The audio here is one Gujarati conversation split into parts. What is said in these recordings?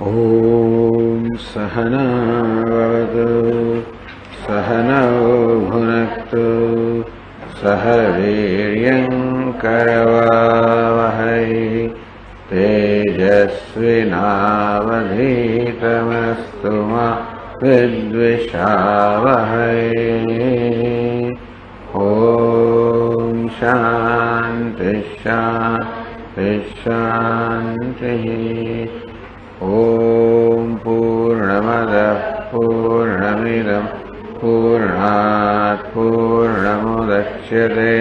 ॐ सहनावतु सहनौ भुनक्तु सह वीर्यङ्करवावहै तेजस्विनावधीतमस्तु मा विद्विषावहै। ॐ शान्ति शान्ति शान्तिः। ॐ पूर्णमदः पूर्णमिदं पूर्णात् पूर्णमुदच्यते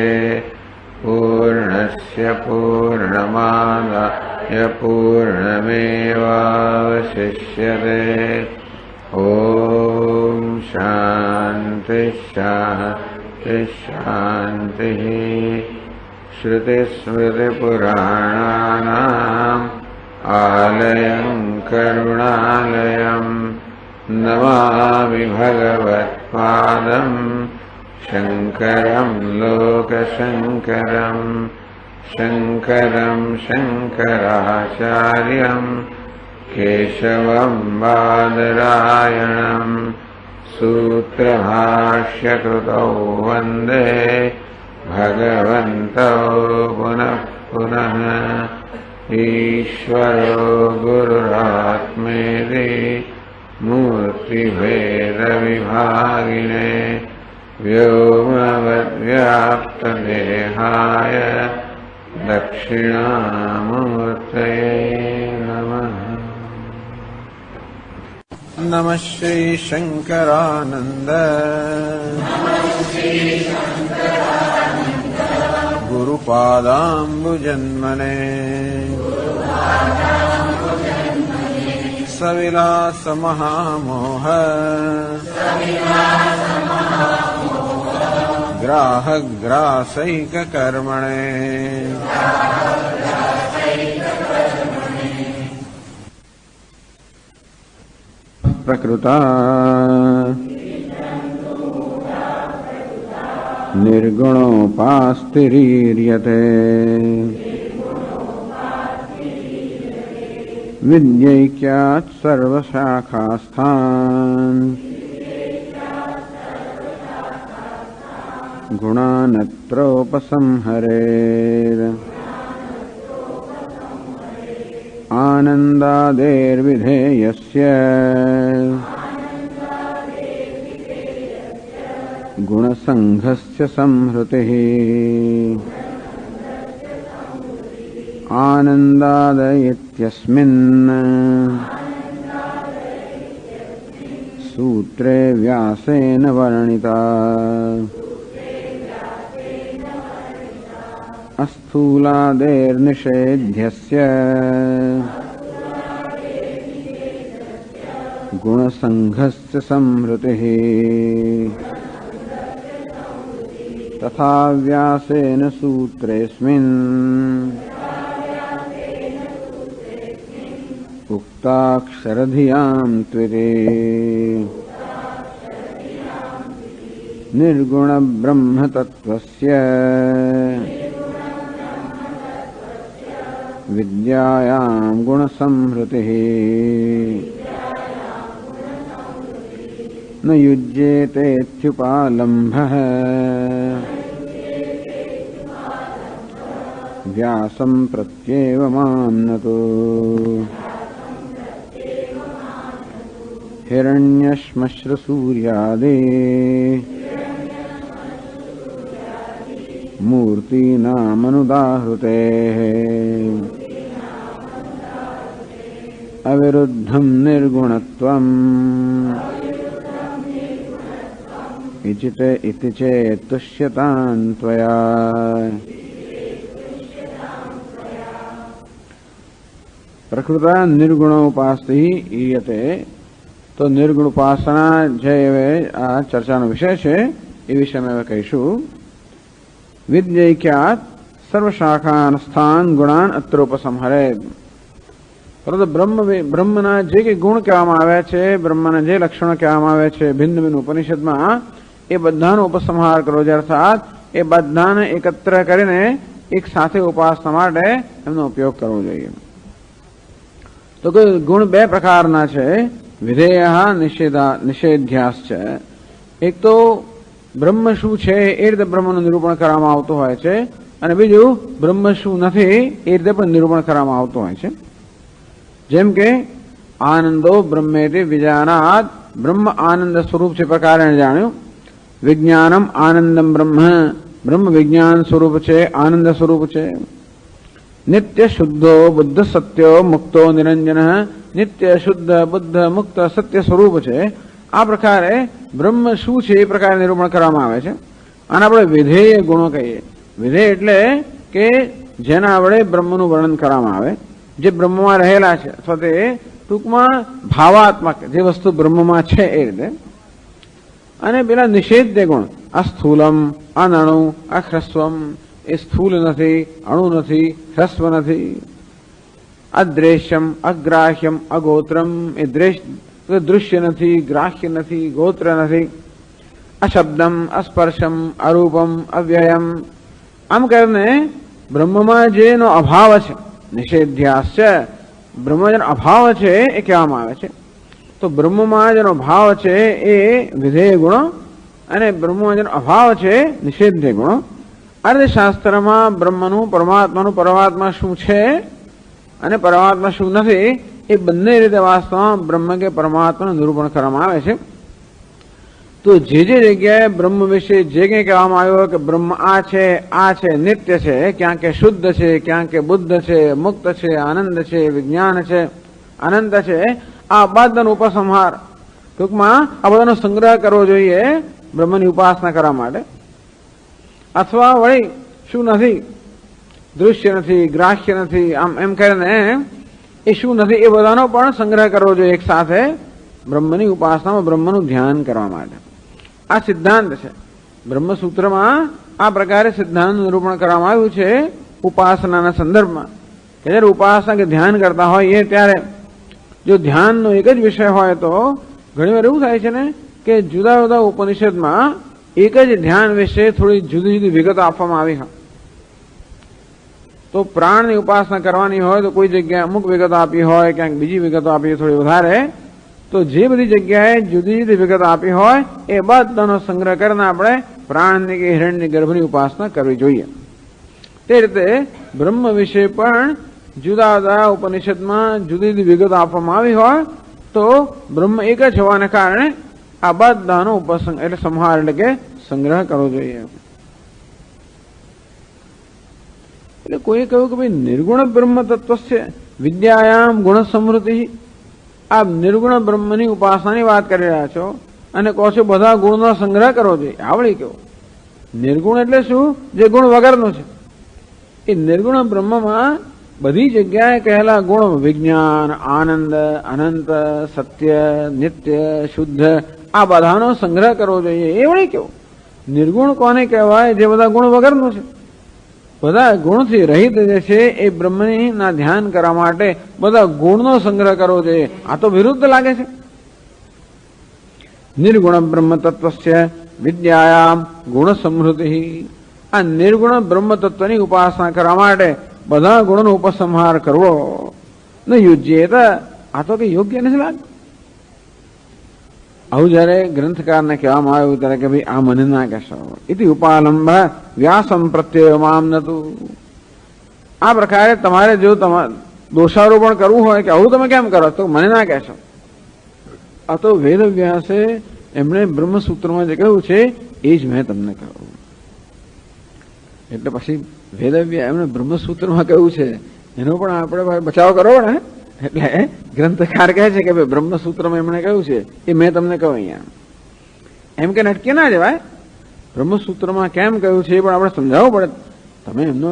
पूर्णस्य पूर्णमादाय पूर्णमेवावशिष्यते। ॐ शान्ति शान्ति शान्तिः। श्रुतिस्मृतिपुराणानाम् आलयं करुणालयं नमामि भगवत्पादं शङ्करं लोकशङ्करं शङ्करं शङ्कराचार्यं केशवं बादरायणं सूत्रभाष्यकृतौ वन्दे भगवन्तौ पुनः पुनः। ईश्वरो गुरुरात्मेति मूर्तिभेदविभागिने व्योमवद्व्याप्तदेहाय दक्षिणामूर्तये नमः। नमः श्री शंकरानंद गुरुपादाम्बुजन्मने सविलास महामोह ग्राहग्रासैक कर्मणे प्रकृता निर्गुणोपास्तिरीर्यते विद्यैक्यात् सर्वशाखास्थान् गुणानत्रोपसंहरेत् आनन्दादेर्विधेयस्य गुणसङ्घस्य संहृतिः आनन्दादय इत्यस्मिन् सूत्रे व्यासेन वर्णिता अस्थूलादेर्निषेध्यस्य गुणसङ्घस्य संहृतिः तथा व्यासेन सूत्रेऽस्मिन् उक्ताक्षरधियां त्विति निर्गुणब्रह्मतत्त्वस्य विद्यायां गुणसंहृतिः न युज्येतेत्युपालम्भः व्यासं प्रत्येवमाम्नतो हिरण्यश्मश्रुसूर्यादि मूर्तीनामनुदाहृतेः अविरुद्धं निर्गुणत्वम् इति चेत् तुष्यतां त्वया। प्रकृता निर्गुणोपास्ति ईयते। तो निर्गुण उपासना जय चर्चा विषय है ये विषय में कहीशु। विद्यैक्यात् सर्वशाखास्थान गुणान अत्रोपसंहरे। परंतु ब्रह्मना जे के गुण कहेवामां आव्या छे, ब्रह्मना जे लक्षणो कहेवामां आव्या छे भिन्न भिन्न उपनिषदमां ए बधानो उपसंहार करो छे। अर्थात ए बधाने एकत्र करीने एक साथे उपासना माटे एमनो उपयोग करवो जोईए। તો કે ગુણ બે પ્રકારના છે, વિધેય નિષેધ્યાસ છે. એક તો બ્રહ્મ શું છે એ રીતે બ્રહ્મનું નિરૂપણ કરવામાં આવતું હોય છે, અને બીજું બ્રહ્મ શું નથી એ રીતે પણ નિરૂપણ કરવામાં આવતું હોય છે. જેમ કે આનંદો બ્રહ્મેતિ વિજાનાત, બ્રહ્મ આનંદ સ્વરૂપ છે પ્રકારે જાણ્યું. વિજ્ઞાનમ આનંદમ બ્રહ્મ, બ્રહ્મ વિજ્ઞાન સ્વરૂપ છે, આનંદ સ્વરૂપ છે. નિત્ય શુદ્ધો બુદ્ધ સત્યો મુક્તો નિરંજન, નિત્ય શુદ્ધ બુદ્ધ મુક્ત સત્ય સ્વરૂપ છે. આ પ્રકારે બ્રહ્મ શું છે એ પ્રકારે નિરૂપણ કરવામાં આવે છે. આને આપણે વિધેય ગુણો કહીએ. વિધેય એટલે કે જેના વડે બ્રહ્મનું વર્ણન કરવામાં આવે, જે બ્રહ્મમાં રહેલા છે, અથવા તે ટૂંકમાં ભાવાત્મક જે વસ્તુ બ્રહ્મમાં છે એ રીતે. અને પેલા નિષેધ્ય ગુણ, આ સ્થૂલમ, આ નાણું, આ હ્રસ્વમ, એ સ્થૂલ નથી, અણુ નથી, હ્રસ્વ નથી. અદ્રેશ્યમ, અગ્રાહ્યમ, અગોત્રમ, એ દૃશ્ય નથી, ગ્રાહ્ય નથી, ગોત્ર નથી. અશબ્દમ, અસ્પર્શમ, અરૂપમ, અવ્યયમ. આમ કરીને બ્રહ્મમાં જેનો અભાવ છે, નિષેધ્યાસ છે, બ્રહ્મમાં જેનો અભાવ છે એ કહેવામાં આવે છે. તો બ્રહ્મમાં જેનો ભાવ છે એ વિધેય ગુણો, અને બ્રહ્મમાં જેનો અભાવ છે નિષેધ્ય ગુણો. અર્થશાસ્ત્રમાં બ્રહ્મનું, પરમાત્માનું, પરમાત્મા શું છે અને પરમાત્મા શું નથી એ બંને રીતે વાસ્તવમાં બ્રહ્મ કે પરમાત્માનું નિરૂપણ કરવામાં આવે છે. તો જે જગ્યાએ બ્રહ્મ વિશે જે કંઈ કહેવામાં આવ્યું કે બ્રહ્મ આ છે, નિત્ય છે, ક્યાં કે શુદ્ધ છે, ક્યાં કે બુદ્ધ છે, મુક્ત છે, આનંદ છે, વિજ્ઞાન છે, અનંત છે, આ બધાનો ઉપસંહાર, ટૂંકમાં આ બધાનો સંગ્રહ કરવો જોઈએ બ્રહ્મની ઉપાસના કરવા માટે. અથવા વળી શું નથી, દૃશ્ય નથી, ગ્રાહ્ય નથી, આમ એમ કરીને એ શું નથી એ બધાનો પણ સંગ્રહ કરવો જોઈએ એક સાથે બ્રહ્મની ઉપાસનામાં, બ્રહ્મનું ધ્યાન કરવા માટે. આ સિદ્ધાંત છે. બ્રહ્મસૂત્રમાં આ પ્રકારે સિદ્ધાંતનું નિરૂપણ કરવામાં આવ્યું છે ઉપાસનાના સંદર્ભમાં. કે જ્યારે ઉપાસના કે ધ્યાન કરતા હોય ત્યારે જો ધ્યાનનો એક જ વિષય હોય તો ઘણીવાર એવું થાય છે ને કે જુદા જુદા ઉપનિષદમાં એક જ ધ્યાન વિશે થોડી જુદી જુદી વિગતો આપવામાં આવી હોય. તો પ્રાણની ઉપાસના કરવાની હોય તો કોઈ જગ્યાએ અમુક વિગતો આપી હોય, ક્યાંક બીજી વિગતો આપી થોડી વધારે. તો જે બધી જગ્યાએ જુદી જુદી વિગતો આપી હોય એ બધાનો સંગ્રહ કરીને આપણે પ્રાણની કે હિરણ્ય ગર્ભની ઉપાસના કરવી જોઈએ. તે રીતે બ્રહ્મ વિશે પણ જુદા જુદા ઉપનિષદમાં જુદી જુદી વિગતો આપવામાં આવી હોય તો બ્રહ્મ એક જ હોવાને કારણે આ બધાનો ઉપસંગ એટલે સંહાર એટલે કે સંગ્રહ કરવો જોઈએ. એટલે કોઈએ કહ્યું કે ભાઈ નિર્ગુણ બ્રહ્મ તત્વ છે વિદ્યાયામ ગુણ સમૃદ્ધિ, આપ નિર્ગુણ બ્રહ્મની ઉપાસનાની વાત કરી રહ્યા છો અને કહો છો બધા ગુણનો સંગ્રહ કરવો જોઈએ. આવડી કેવું નિર્ગુણ એટલે શું? જે ગુણ વગરનું છે. એ નિર્ગુણ બ્રહ્મમાં બધી જગ્યાએ કહેલા ગુણ વિજ્ઞાન, આનંદ, અનંત, સત્ય, નિત્ય, શુદ્ધ, આ બધાનો સંગ્રહ કરવો જોઈએ. એ વળી કેવું નિર્ગુણ કોને કહેવાય? જે બધા ગુણ વગરનું છે. બધા ગુણથી રહિત જે છે એ બ્રહ્મની ના ધ્યાન કરવા માટે બધા ગુણનો સંગ્રહ કરવો જોઈએ. આ તો વિરુદ્ધ લાગે છે. નિર્ગુણ બ્રહ્મ તત્વસ્ય વિદ્યાયામ ગુણ સમૃદ્ધિ, આ નિર્ગુણ બ્રહ્મ તત્વની ઉપાસના કરવા માટે બધા ગુણોનો ઉપસંહાર કરવો ન યોજ્ય. આ તો કઈ યોગ્ય નથી લાગતું. આવું જયારે ગ્રંથકારને કહેવામાં આવ્યું ત્યારે કે ભાઈ આ મને ના કહેશો, ઇતિ ઉપાલંબ વ્યાસમ પ્રત્યય મામ નતું. આ પ્રકારે તમારે જો દોષારોપણ કરવું હોય કે આવું તમે કેમ કરો તો મને ના કહેશો. આ તો વેદ વ્યાસે એમણે બ્રહ્મસૂત્રમાં જે કહ્યું છે એ જ મેં તમને કહ્યું. એટલે પછી વેદવ્યા એમણે બ્રહ્મસૂત્રમાં કહ્યું છે એનો પણ આપણે બચાવ કરવો ને. એટલે ગ્રંથકાર કહે છે કે ભાઈ બ્રહ્મસૂત્રમાં એમણે કહ્યું છે એ મેં તમને કહ્યું. અહીંયા એમ કે નટકી ના જવાય. બ્રહ્મસૂત્રમાં કેમ કહ્યું છે એ પણ આપણે સમજાવવું પડે. તમે એમનો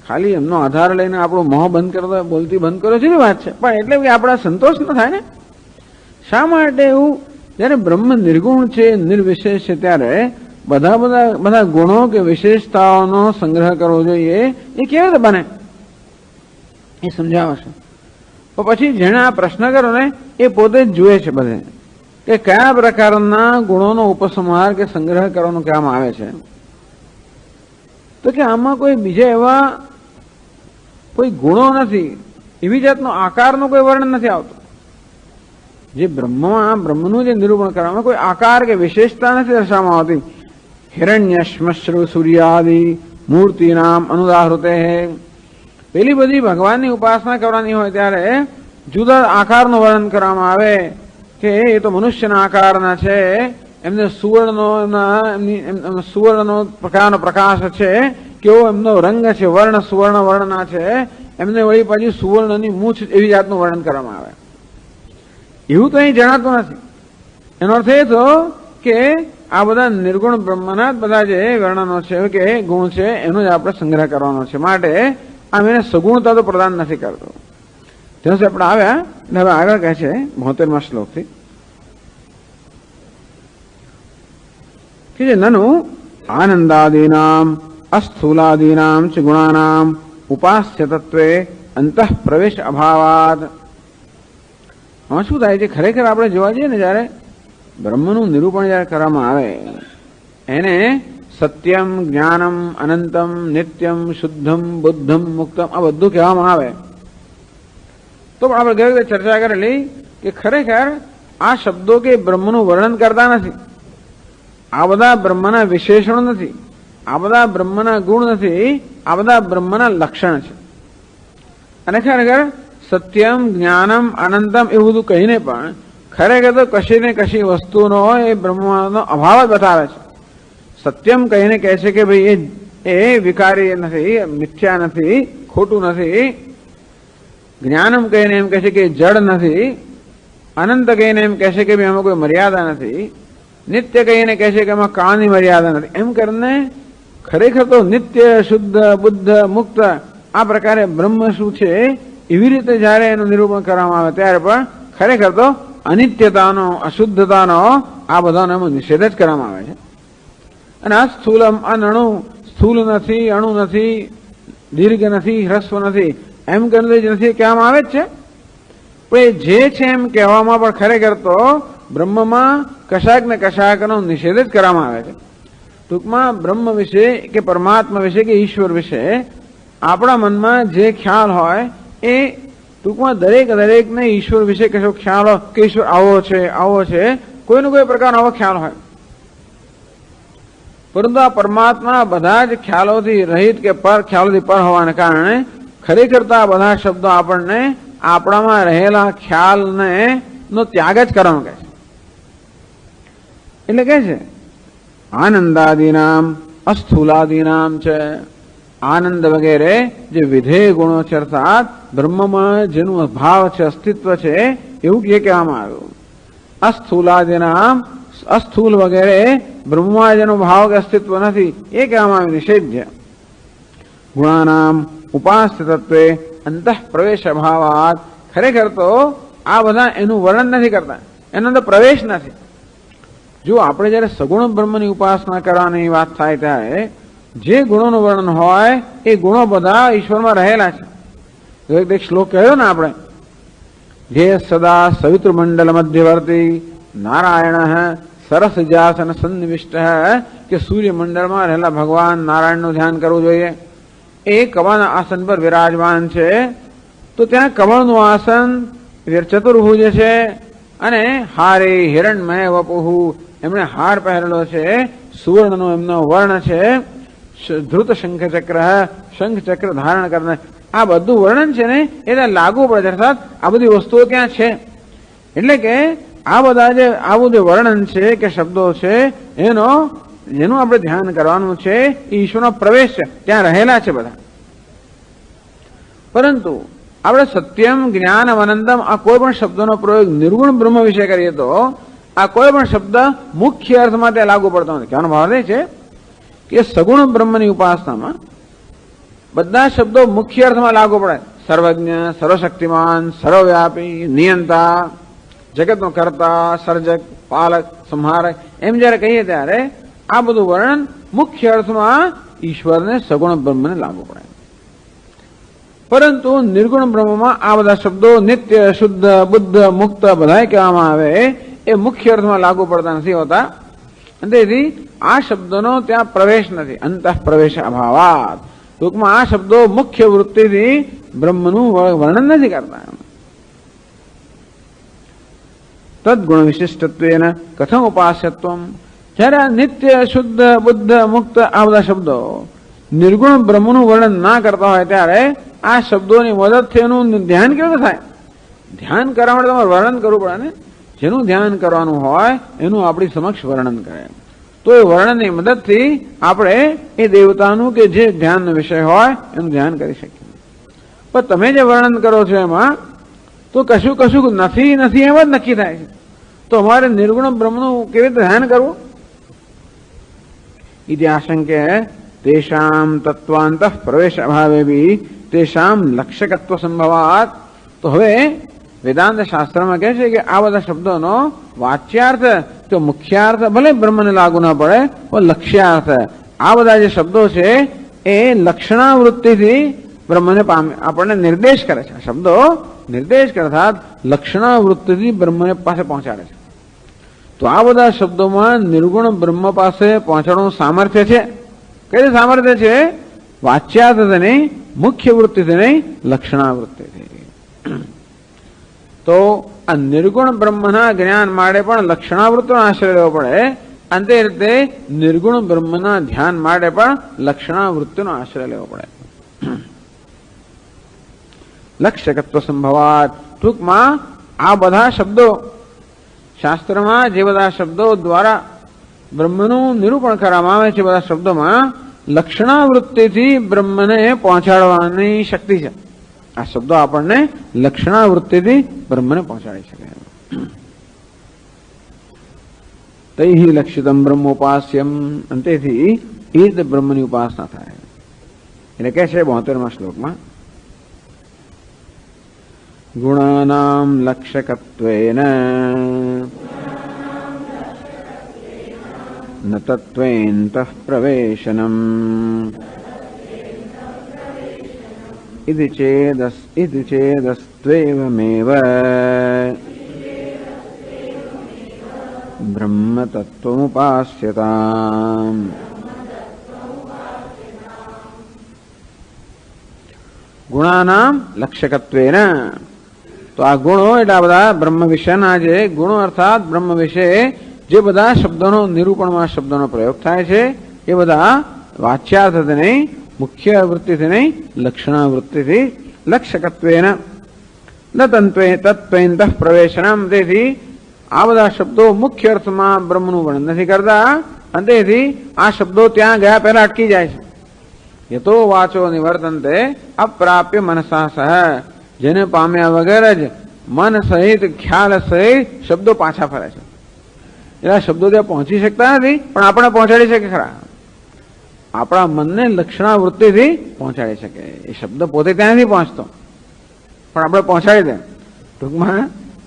ખાલી એમનો આધાર લઈને આપણો મોહ બંધ કરતા બોલતી બંધ કરો છો વાત છે, પણ એટલે આપણા સંતોષ ન થાય ને. શા માટે એવું? જયારે બ્રહ્મ નિર્ગુણ છે, નિર્વિશેષ છે, ત્યારે બધા ગુણો કે વિશેષતાઓનો સંગ્રહ કરવો જોઈએ. એ કેવી રીતે બને એ સમજાવશે. તો પછી જેને આ પ્રશ્ન કર્યો ને એ પોતે જ જુએ છે બધે કે કયા પ્રકારના ગુણોનો ઉપસંહાર કે સંગ્રહ કરવાનું કહેવામાં આવે છે. તો કે આમાં કોઈ બીજા એવા કોઈ ગુણો નથી એવી જાતનો આકારનો કોઈ વર્ણન નથી આવતો. જે બ્રહ્મમાં બ્રહ્મનું જે નિરૂપણ કરવામાં કોઈ આકાર કે વિશેષતા નથી દર્શાવવામાં આવતી. હિરણ્ય શ્મશ્રુ સૂર્યાદિ મૂર્તિનામ અનુદાહૃતે. પેલી બધી ભગવાનની ઉપાસના કરવાની હોય ત્યારે જુદા આકારનું વર્ણન કરવામાં આવે કે એ તો મનુષ્યના આકારના છે, એમને સુવર્ણનો પ્રકારનો પ્રકાશ છે, કેવો એમનો રંગ છે, વર્ણ સુવર્ણ વર્ણના છે, એમને વળી પાછી સુવર્ણની મૂછ, એવી જાતનું વર્ણન કરવામાં આવે. એવું તો અહીં જણાતું નથી. એનો અર્થ એ થયો કે આ બધા નિર્ગુણ બ્રહ્મના બધા જે વર્ણનો છે કે ગુણ છે એનો જ આપણે સંગ્રહ કરવાનો છે. માટે આમ એને સગુણતા તો પ્રદાન નથી કરતો. ત્યાં આપણે આવ્યા એટલે હવે આગળ કહે છે 72મા શ્લોકથી કે જે નનુ આનંદાદીનામ અસ્થૂલાદીનામ ચ ગુણાનામ ઉપાસ્ય તત્વે અંતઃ પ્રવેશ અભાવાદ. આમાં શું થાય છે, ખરેખર આપણે જોવા જઈએ ને જ્યારે બ્રહ્મનું નિરૂપણ જ્યારે કરવામાં આવે એને સત્યમ જ્ઞાનમ અનંતમ નિત્યમ શુદ્ધમ બુદ્ધમ મુક્તમ આ બધું કહેવામાં આવે તો પણ આપણે ગઈ વખતે ચર્ચા કરેલી કે ખરેખર આ શબ્દો કે બ્રહ્મનું વર્ણન કરતા નથી. આ બધા બ્રહ્મના વિશેષણો નથી, આ બધા બ્રહ્મના ગુણ નથી, આ બધા બ્રહ્મના લક્ષણ છે. અને ખરેખર સત્યમ જ્ઞાનમ અનંતમ એવું બધું કહીને પણ ખરેખર તો કશી ને કશી વસ્તુનો એ બ્રહ્મનો અભાવ જ બતાવે છે. સત્યમ કહીને કહે છે કે ભાઈ એ વિકારી નથી, મિથ્યા નથી, ખોટું નથી. જ્ઞાનમ કહીને એમ કહે છે કે જડ નથી. અનંત કહીને એમ કહે છે કે ભાઈ એમાં કોઈ મર્યાદા નથી. નિત્ય કહીને કહે છે કે એમાં કાળની મર્યાદા નથી. એમ કરીને ખરેખર તો નિત્ય શુદ્ધ બુદ્ધ મુક્ત આ પ્રકારે બ્રહ્મ શું છે એવી રીતે જયારે એનું નિરૂપણ કરવામાં આવે ત્યારે પણ ખરેખર તો અનિત્યતાનો અશુદ્ધતાનો આ બધાનો એમાં નિષેધ જ કરવામાં આવે છે. અને આ સ્થૂલમ અનણુ, સ્થૂલ નથી, અણુ નથી, દીર્ઘ નથી, હ્રસ્વ નથી એમ કરીને જ નથી કહેવામાં આવે જ છે. પણ જે છે એમ કહેવામાં પણ ખરેખર તો બ્રહ્મમાં કશાક ને કશાકનો નિષેધ જ કરવામાં આવે છે. ટૂંકમાં બ્રહ્મ વિશે કે પરમાત્મા વિશે કે ઈશ્વર વિશે આપણા મનમાં જે ખ્યાલ હોય એ ટૂંકમાં દરેકને ઈશ્વર વિશે કશો ખ્યાલ હોય કે ઈશ્વર આવો છે કોઈનો કોઈ પ્રકારનો આવો ખ્યાલ હોય. પરંતુ આ પરમાત્મા બધા જ ખ્યાલોથી રહિત કે ખ્યાલોથી પર હોવાને કારણે ખરેખર તો આ બધા શબ્દો આપણને આપણામાં રહેલા ખ્યાલને નો ત્યાગ જ કરવાનો કહે છે. એટલે કહે છે આનંદાદીનામ અસ્થૂલાદીનામ છે. આનંદ વગેરે જે વિધેય ગુણો છે અર્થાત બ્રહ્મમાં જેનું ભાવ છે, અસ્તિત્વ છે એવું કહેવામાં આવ્યું. અસ્થૂલાદીનામ અસ્થૂલ વગેરે બ્રહ્મમાં જેનો ભાવ કે અસ્તિત્વ નથી એ કહેવામાં આવ્યું નિષેધ્ય. ગુણાનામ ઉપાસ્ય તત્વે અંતઃ પ્રવેશ અભાવાત. ખરેખર તો આ બધા એનું વર્ણન નથી કરતા, એનો અંદર પ્રવેશ નથી. જો આપણે જયારે સગુણ બ્રહ્મની ઉપાસના કરવાની વાત થાય ત્યારે જે ગુણોનું વર્ણન હોય એ ગુણો બધા ઈશ્વરમાં રહેલા છે. એક શ્લોક કહ્યો ને આપણે જે સદા સવિતૃ મંડલ મધ્યવર્તી નારાયણ સરસજાસન સન્નિવિષ્ટ કે સૂર્ય મંડળમાં રહેલા ભગવાન નારાયણનું ધ્યાન કરવું જોઈએ. એ કમળના આસન પર વિરાજમાન છે. તો ત્યાં કમળનું આસન ચતુર્ભુજ છે અને હારે હિરણમય વપુહુ એમણે હાર પહેરેલો છે, સુવર્ણનો એમનો વર્ણ છે, ધૃત શંખ ચક્ર શંખ ચક્ર ધારણ કરનાર આ બધું વર્ણન છે ને એ લાગુ પડે છે. અર્થાત આ બધી વસ્તુઓ ત્યાં છે. એટલે કે આ બધા જે આવું જે વર્ણન છે કે શબ્દો છે જેનું આપણે ધ્યાન કરવાનું છે એ ઈશ્વરનો પ્રવેશ છે, ત્યાં રહેલા છે બધા. પરંતુ આપણે સત્યમ જ્ઞાન અનંતમ આ કોઈ પણ શબ્દનો પ્રયોગ નિર્ગુણ બ્રહ્મ વિશે કરીએ તો આ કોઈ પણ શબ્દ મુખ્ય અર્થમાં ત્યાં લાગુ પડતો નથી. કહેવાનો ભાવ એ છે કે સગુણ બ્રહ્મની ઉપાસનામાં બધા શબ્દો મુખ્ય અર્થમાં લાગુ પડે. સર્વજ્ઞ, સર્વશક્તિમાન, સર્વવ્યાપી, નિયંતા, જગતનો કર્તા, સર્જક, પાલક, સંહારક એમ જયારે કહીએ ત્યારે આ બધું વર્ણન મુખ્ય અર્થમાં ઈશ્વરને સગુણ બ્રહ્મને લાગુ પડે. પરંતુ નિર્ગુણ બ્રહ્મમાં આ બધા શબ્દો નિત્ય શુદ્ધ બુદ્ધ મુક્ત બધા કહેવામાં આવે એ મુખ્ય અર્થમાં લાગુ પડતા નથી હોતા. તેથી આ શબ્દનો ત્યાં પ્રવેશ નથી. અંતઃ પ્રવેશ અભાવાત. ટૂંકમાં આ શબ્દો મુખ્ય વૃત્તિથી બ્રહ્મનું વર્ણન નથી કરતા. તદ્ગુણ વિશિષ્ટત્વેન કથમ ઉપાસ્યત્વમ, જ્યારે આ નિત્ય, શુદ્ધ, બુદ્ધ, મુક્ત આ બધા શબ્દો નિર્ગુણ બ્રહ્મનું વર્ણન ના કરતા હોય ત્યારે આ શબ્દોની મદદથી એનું ધ્યાન કેવું થાય? ધ્યાન કરવા માટે તમારે વર્ણન કરવું પડે ને. જેનું ધ્યાન કરવાનું હોય એનું આપણી સમક્ષ વર્ણન કરે, તો એ વર્ણનની મદદથી આપણે એ દેવતાનું કે જે ધ્યાનનો વિષય હોય એનું ધ્યાન કરી શકીએ. પણ તમે જે વર્ણન કરો છો એમાં તો કશું કશું નથી નથી એમ જ નક્કી થાય છે. તો અમારે નિર્ગુણ બ્રહ્મનું કેવી રીતે ધ્યાન કરવું? ઇતિહાસંકે તેષામ તત્વાંત પ્રવેશ અભાવે બી તેષામ લક્ષ્યકત્વ સંભવાત. તો હવે વેદાંત શાસ્ત્રમાં કહે છે કે આ બધા શબ્દોનો વાચ્યાર્થ તો મુખ્યાર્થ ભલે બ્રહ્મને લાગુ ના પડે પણ લક્ષ્યાર્થ આ બધા જે શબ્દો છે એ લક્ષણાવૃત્તિથી બ્રહ્મને આપણને નિર્દેશ કરે છે. શબ્દો નિર્દેશ કરતા લક્ષણાવૃત્તિથી બ્રહ્મને પાસે પહોંચાડે છે. તો આ બધા શબ્દોમાં નિર્ગુણ બ્રહ્મ પાસે પહોંચાડવાનું સામર્થ્ય છે. કઈ સામર્થ્ય છે? વાચ્યાર્થથી નહીં, મુખ્ય વૃત્તિથી નહીં, લક્ષણાવૃત્તિથી. તો આ નિર્ગુણ બ્રહ્મના જ્ઞાન માટે પણ લક્ષણાવૃત્તિનો આશ્રય લેવો પડે, અને તે રીતે નિર્ગુણ બ્રહ્મના ધ્યાન માટે પણ લક્ષણાવૃત્તિનો આશ્રય લેવો પડે. લક્ષ્યકત્વ સંભવાત, ટૂંકમાં આ બધા શબ્દો શાસ્ત્રમાં જે બધા શબ્દો દ્વારા બ્રહ્મનું નિરૂપણ કરવામાં આવે છે, બધા શબ્દોમાં લક્ષણાવૃત્તિથી બ્રહ્મને પહોંચાડવાની શક્તિ છે. આ શબ્દો આપણને લક્ષણાવૃત્તિથી બ્રહ્મને પહોંચાડી શકે. તૈહિ લક્ષિતમ બ્રહ્મોપાસ્યમ, અંતેથી એ રીતે બ્રહ્મની ઉપાસના થાય. એટલે કહે છે 72મા શ્લોકમાં, ગુણાનામ લક્ષ્યકત્વેન ન તત્વેનતઃ પ્રવેશનમ ઇતિ ચેદસ્ત્વેવમેવ બ્રહ્મ તત્વમુપાસ્યતામ. ગુણાનામ લક્ષ્યકત્વેન, તો આ ગુણો એટલે આ બધા બ્રહ્મ વિષયના જે ગુણો અર્થાત બ્રહ્મ વિશે જે બધા શબ્દોનો નિરૂપણમાં શબ્દોનો પ્રયોગ થાય છે એ બધા વાચ્યાર્થથી નહીં, મુખ્ય વૃત્તિથી નહીં, લક્ષણાવૃત્તિથી લક્ષ્યકત્વેન ન તત્વેનતઃ પ્રવેશનમ. તેથી આ બધા શબ્દો મુખ્ય અર્થમાં બ્રહ્મનું વર્ણન નથી કરતા, અને તેથી આ શબ્દો ત્યાં ગયા પહેલા અટકી જાય છે. યતો વાચો નિવર્તન્તે અપ્રાપ્ય મનસા સહ, જેને પામ્યા વગર જ મન સહિત, ખ્યાલ સહિત શબ્દો પાછા ફરે છે. એટલે શબ્દો ત્યાં પહોંચી શકતા નથી, પણ આપણે પહોંચાડી શકે ખરા. આપણા મનને લક્ષણાવૃત્તિથી પહોંચાડી શકે. એ શબ્દ પોતે ત્યાં નથી પહોંચતો, પણ આપણે પહોંચાડી દે. ટૂંકમાં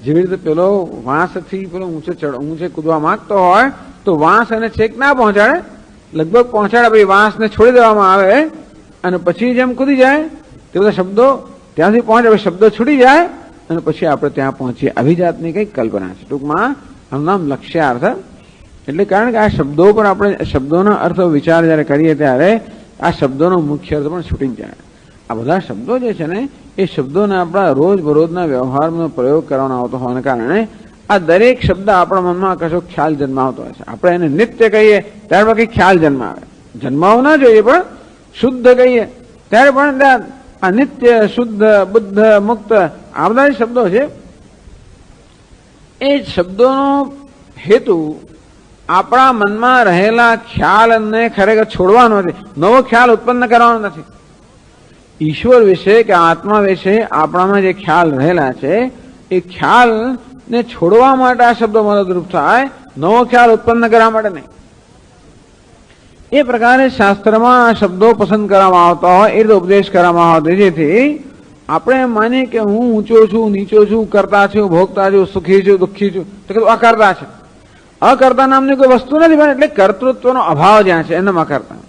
જેવી રીતે પેલો વાંસથી પેલો ઊંચે કૂદવા માંગતો હોય તો વાંસ એને છેક ના પહોંચાડે, લગભગ પહોંચાડે, પછી વાંસને છોડી દેવામાં આવે અને પછી જેમ કૂદી જાય તે બધા શબ્દો ત્યાંથી પહોંચે, શબ્દો છૂટી જાય અને પછી આપણે ત્યાં પહોંચીએ. આવી જાતની કંઈક કલ્પના છે. ટૂંકમાં આનું નામ લક્ષ્યાર્થ. એટલે કારણ કે આ શબ્દો પર આપણે શબ્દોના અર્થ વિચાર જ્યારે કરીએ ત્યારે આ શબ્દોનો મુખ્ય અર્થ પણ છૂટી જાય. આ બધા શબ્દો જે છે ને એ શબ્દોને આપણા રોજબરોજના વ્યવહારનો પ્રયોગ કરવાનો આવતો હોવાને કારણે આ દરેક શબ્દ આપણા મનમાં કશો ખ્યાલ જન્માવતો હોય છે. આપણે એને નિત્ય કહીએ ત્યારે પણ કંઈક ખ્યાલ જન્માવે. જન્માવું ના જોઈએ, પણ શુદ્ધ કહીએ ત્યારે પણ આ નિત્ય, શુદ્ધ, બુદ્ધ, મુક્ત આ બધા શબ્દો છે. એ શબ્દોનો હેતુ આપણા મનમાં રહેલા ખ્યાલને ખરેખર છોડવાનો નથી, નવો ખ્યાલ ઉત્પન્ન કરવાનો નથી. ઈશ્વર વિશે કે આત્મા વિશે આપણામાં જે ખ્યાલ રહેલા છે એ ખ્યાલને છોડવા માટે આ શબ્દો મદદરૂપ થાય, નવો ખ્યાલ ઉત્પન્ન કરવા માટે નહીં. એ પ્રકારે શાસ્ત્રમાં આ શબ્દો પસંદ કરવામાં આવતા હોય, એ રીતે ઉપદેશ કરવામાં આવતો, જેથી આપણે એમ માનીએ કે હું ઊંચો છું, નીચો છું, કરતા છું, ભોગતા છું, સુખી છું, દુઃખી છું, તો કે અકર્તા છે. અકર્તા નામની કોઈ વસ્તુ નથી, પણ એટલે કર્તૃત્વનો અભાવ જ્યાં છે એનામાં અકર્તા.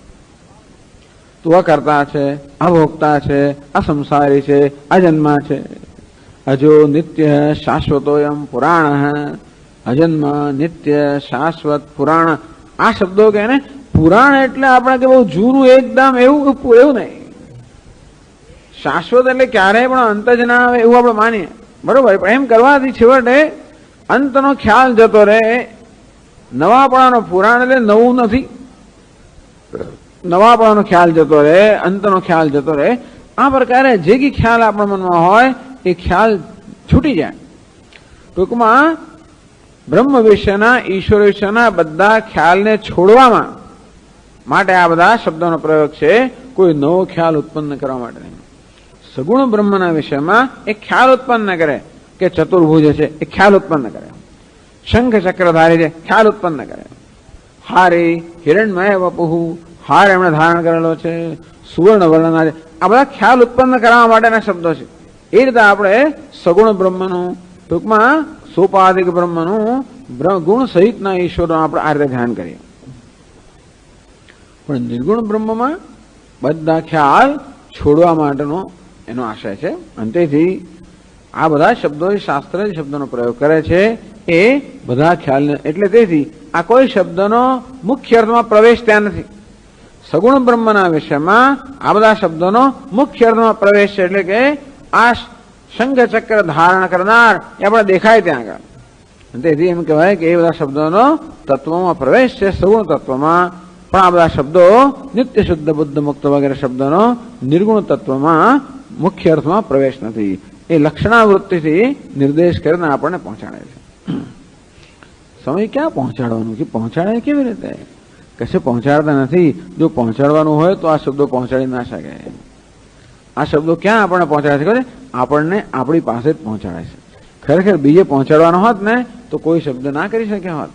તું અકર્તા છે, અભોગતા છે, અસંસારી છે, અજન્મા છે. અજો નિત્ય શાશ્વતોયમ પુરાણ, અજન્મ, નિત્ય, શાશ્વત, પુરાણ. આ શબ્દો કે ને પુરાણ એટલે આપણે કે બહુ જૂનું એકદમ એવું નહીં. શાશ્વત એટલે ક્યારેય પણ અંત જ ના આવે એવું આપણે માનીએ, બરોબર. પણ એમ કરવાથી છેવટે અંતનો ખ્યાલ જતો રહે. નવાપણાનો પુરાણ એટલે નવું નથી, નવાપણાનો ખ્યાલ જતો રહે, અંતનો ખ્યાલ જતો રહે. આ પ્રકારે જે કઈ ખ્યાલ આપણા મનમાં હોય એ ખ્યાલ છૂટી જાય. ટૂંકમાં બ્રહ્મ વિશેના, ઈશ્વર વિશેના બધા ખ્યાલને છોડવામાં માટે આ બધા શબ્દોનો પ્રયોગ છે, કોઈ નવો ખ્યાલ ઉત્પન્ન કરવા માટે નહીં. સગુણ બ્રહ્મના વિષયમાં એક ખ્યાલ ઉત્પન્ન કરે કે ચતુર્ભુજ છે, એ ખ્યાલ ઉત્પન્ન કરે. શંખ ચક્રધારી છે, ખ્યાલ ઉત્પન્ન કરે. હારે હિરણ્મય વપુહુ, હાર એમણે ધારણ કરેલો છે, સુવર્ણ વર્ણના છે, આ બધા ખ્યાલ ઉત્પન્ન કરવા માટેના શબ્દો છે. એ રીતે આપણે સગુણ બ્રહ્મનું, ટૂંકમાં સોપાધિક બ્રહ્મનું, ગુણ સહિતના ઈશ્વરનું આપણે આ રીતે ધ્યાન કરીએ. પણ નિર્ગુણ બ્રહ્મમાં બધા ખ્યાલ છોડવા માટેનો એનો આશય છે. અને તેથી આ બધા શબ્દો, શાસ્ત્ર શબ્દોનો પ્રયોગ કરે છે એ બધા ખ્યાલને, એટલે તેથી આ કોઈ શબ્દનો મુખ્ય અર્થમાં પ્રવેશ ત્યાં નથી. સગુણ બ્રહ્મના વિષયમાં આ બધા શબ્દોનો મુખ્ય અર્થમાં પ્રવેશ છે, એટલે કે આ શંખ ચક્ર ધારણ કરનાર એ આપણે દેખાય ત્યાં આગળ. તેથી એમ કહેવાય કે એ બધા શબ્દોનો તત્વમાં પ્રવેશ છે, સગુણ તત્વમાં. પણ આ બધા શબ્દો નિત્ય શુદ્ધ બુદ્ધ મુક્ત વગેરે શબ્દોનો નિર્ગુણ તત્વમાં મુખ્ય અર્થમાં પ્રવેશ નથી. એ લક્ષણાવૃત્તિથી નિર્દેશ કરીને આપણને પહોંચાડે છે. સમય ક્યાં પહોંચાડવાનું કે પહોંચાડે કેવી રીતે? કશે પહોંચાડતા નથી. જો પહોંચાડવાનું હોય તો આ શબ્દો પહોંચાડી ના શકે. આ શબ્દો ક્યાં આપણને પહોંચાડે છે? આપણને આપણી પાસે જ પહોંચાડે છે. ખરેખર બીજે પહોંચાડવાનો હોત ને તો કોઈ શબ્દ ના કરી શક્યા હોત.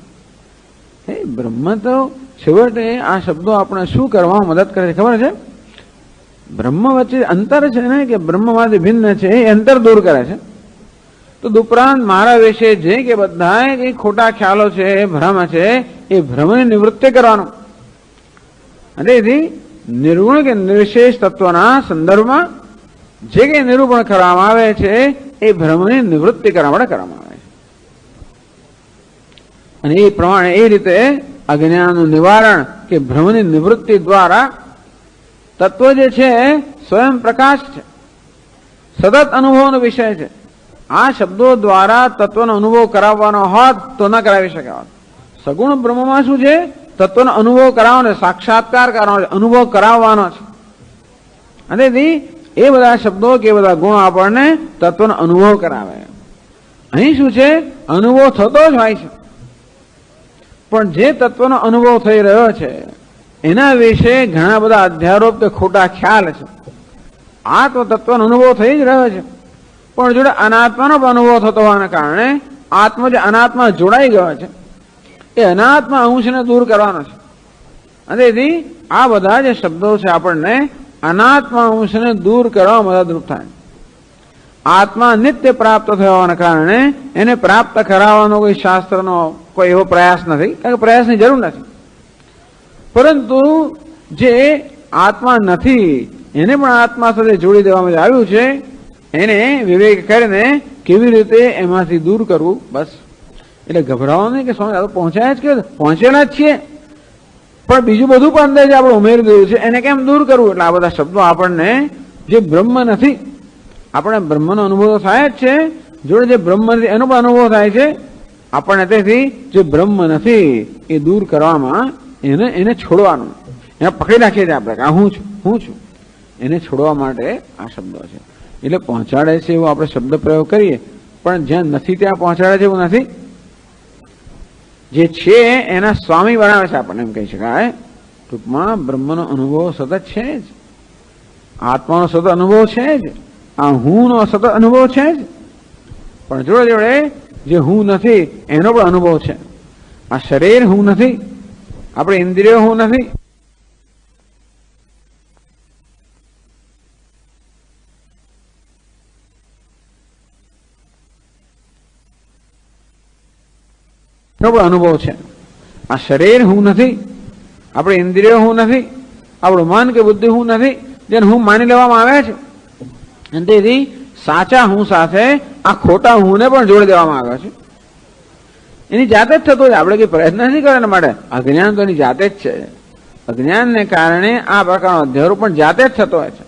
હે બ્રહ્મ તો છેવટે આ શબ્દો આપણે શું કરવા મદદ કરે છે ખબર છે? બ્રહ્મ વચ્ચે અંતર છે ને, કે બ્રહ્મમાંથી ભિન્ન છે, એ અંતર દૂર કરે છે. તો ઉપરાંત મારા વિશે જે કે બધા કઈ ખોટા ખ્યાલો છે, ભ્રમ છે, એ ભ્રમની નિવૃત્તિ કરવાનો. અને એથી નિર્ગુણ કે નિર્વિશેષ તત્વના સંદર્ભમાં જે કઈ નિરૂપણ કરવામાં આવે છે એ ભ્રમની નિવૃત્તિ કરવા માટે કરવામાં આવે છે. અને એ પ્રમાણે એ રીતે અજ્ઞાનનું નિવારણ કે ભ્રમની નિવૃત્તિ દ્વારા તત્વ જે છે સ્વયં પ્રકાશ છે, સતત અનુભવનો વિષય છે. આ શબ્દો દ્વારા તત્વનો અનુભવ કરાવવાનો હોત તો ન કરાવી શકે હોત. સગુણ બ્રહ્મમાં શું છે? તત્વનો અનુભવ કરાવવાનો, સાક્ષાત્કાર કરવાનો, અનુભવ કરાવવાનો છે. અને એ બધા શબ્દો કે બધા ગુણો આપણને તત્વનો અનુભવ કરાવે. અહીં શું છે? અનુભવ થતો જ હોય છે. પણ જે તત્વનો અનુભવ થઈ રહ્યો છે એના વિશે ઘણા બધા અધ્યારોપ કે ખોટા ખ્યાલ છે. આ તો તત્વનો અનુભવ થઈ જ રહ્યો છે, પણ જોડે અનાત્માનો પણ અનુભવ થતો હોવાના કારણે આત્મા જે અનાત્મા જોડાઈ ગયો છે એ અનાત્મા અંશને દૂર કરવાનો છે. અને તેથી આ બધા જે શબ્દો છે આપણને અનાત્મા અંશને દૂર કરવા મદદરૂપ થાય. આત્મા નિત્ય પ્રાપ્ત થવાના કારણે એને પ્રાપ્ત કરાવવાનો કોઈ શાસ્ત્રનો કોઈ એવો પ્રયાસ નથી, કારણ કે પ્રયાસની જરૂર નથી. પરંતુ જે આત્મા નથી એને પણ આત્મા સાથે જોડી દેવામાં આવ્યું છે, એને વિવેક કરીને કેવી રીતે એમાંથી દૂર કરવું, બસ. એટલે ગભરાવો નહીં કે સ્વામી પહોંચાયા જ કે પહોંચેલા જ છીએ, પણ બીજું બધું પણ અંદર જે આપણે ઉમેરી દીધું છે એને કેમ દૂર કરવું? એટલે આ બધા શબ્દો આપણને જે બ્રહ્મ નથી, આપણે બ્રહ્મનો અનુભવ થાય જ છે, જોડે જે બ્રહ્મ નથી એનો પણ અનુભવ થાય છે આપણને. તેથી જે બ્રહ્મ નથી એ દૂર કરવામાં એને છોડવાનું, એને પકડી રાખીએ છીએ આપણે કે હું છું, હું છું, એને છોડવા માટે આ શબ્દો છે. એટલે પહોંચાડે છે એવો આપણે શબ્દ પ્રયોગ કરીએ, પણ જ્યાં નથી ત્યાં પહોંચાડે છે એવું નથી. જે છે એના સ્વામી બનાવે છે આપણને, એમ કહી શકાય. ટૂંકમાં બ્રહ્મનો અનુભવ સતત છે જ, આત્માનો સતત અનુભવ છે જ, આ હું નો સતત અનુભવ છે જ. પણ જોડે જોડે જે હું નથી એનો પણ અનુભવ છે. આ શરીર હું નથી, આપણે ઇન્દ્રિયો હું નથી, એનો પણ અનુભવ છે. આ શરીર હું નથી, આપણે ઇન્દ્રિયો હું નથી, આપણું મન કે બુદ્ધિ હું નથી, જેને હું માની લેવામાં આવે છે. અને તેથી સાચા હું સાથે આ ખોટા હુંને પણ જોડી દેવામાં આવ્યો છે. એની જાતે જ થતો હોય, આપણે કઈ પ્રયત્ન નથી કરે એના માટે. અજ્ઞાન તો એની જાતે જ છે. અજ્ઞાનને કારણે આ પ્રકારનો અધ્યારો પણ જાતે જ થતો હોય છે.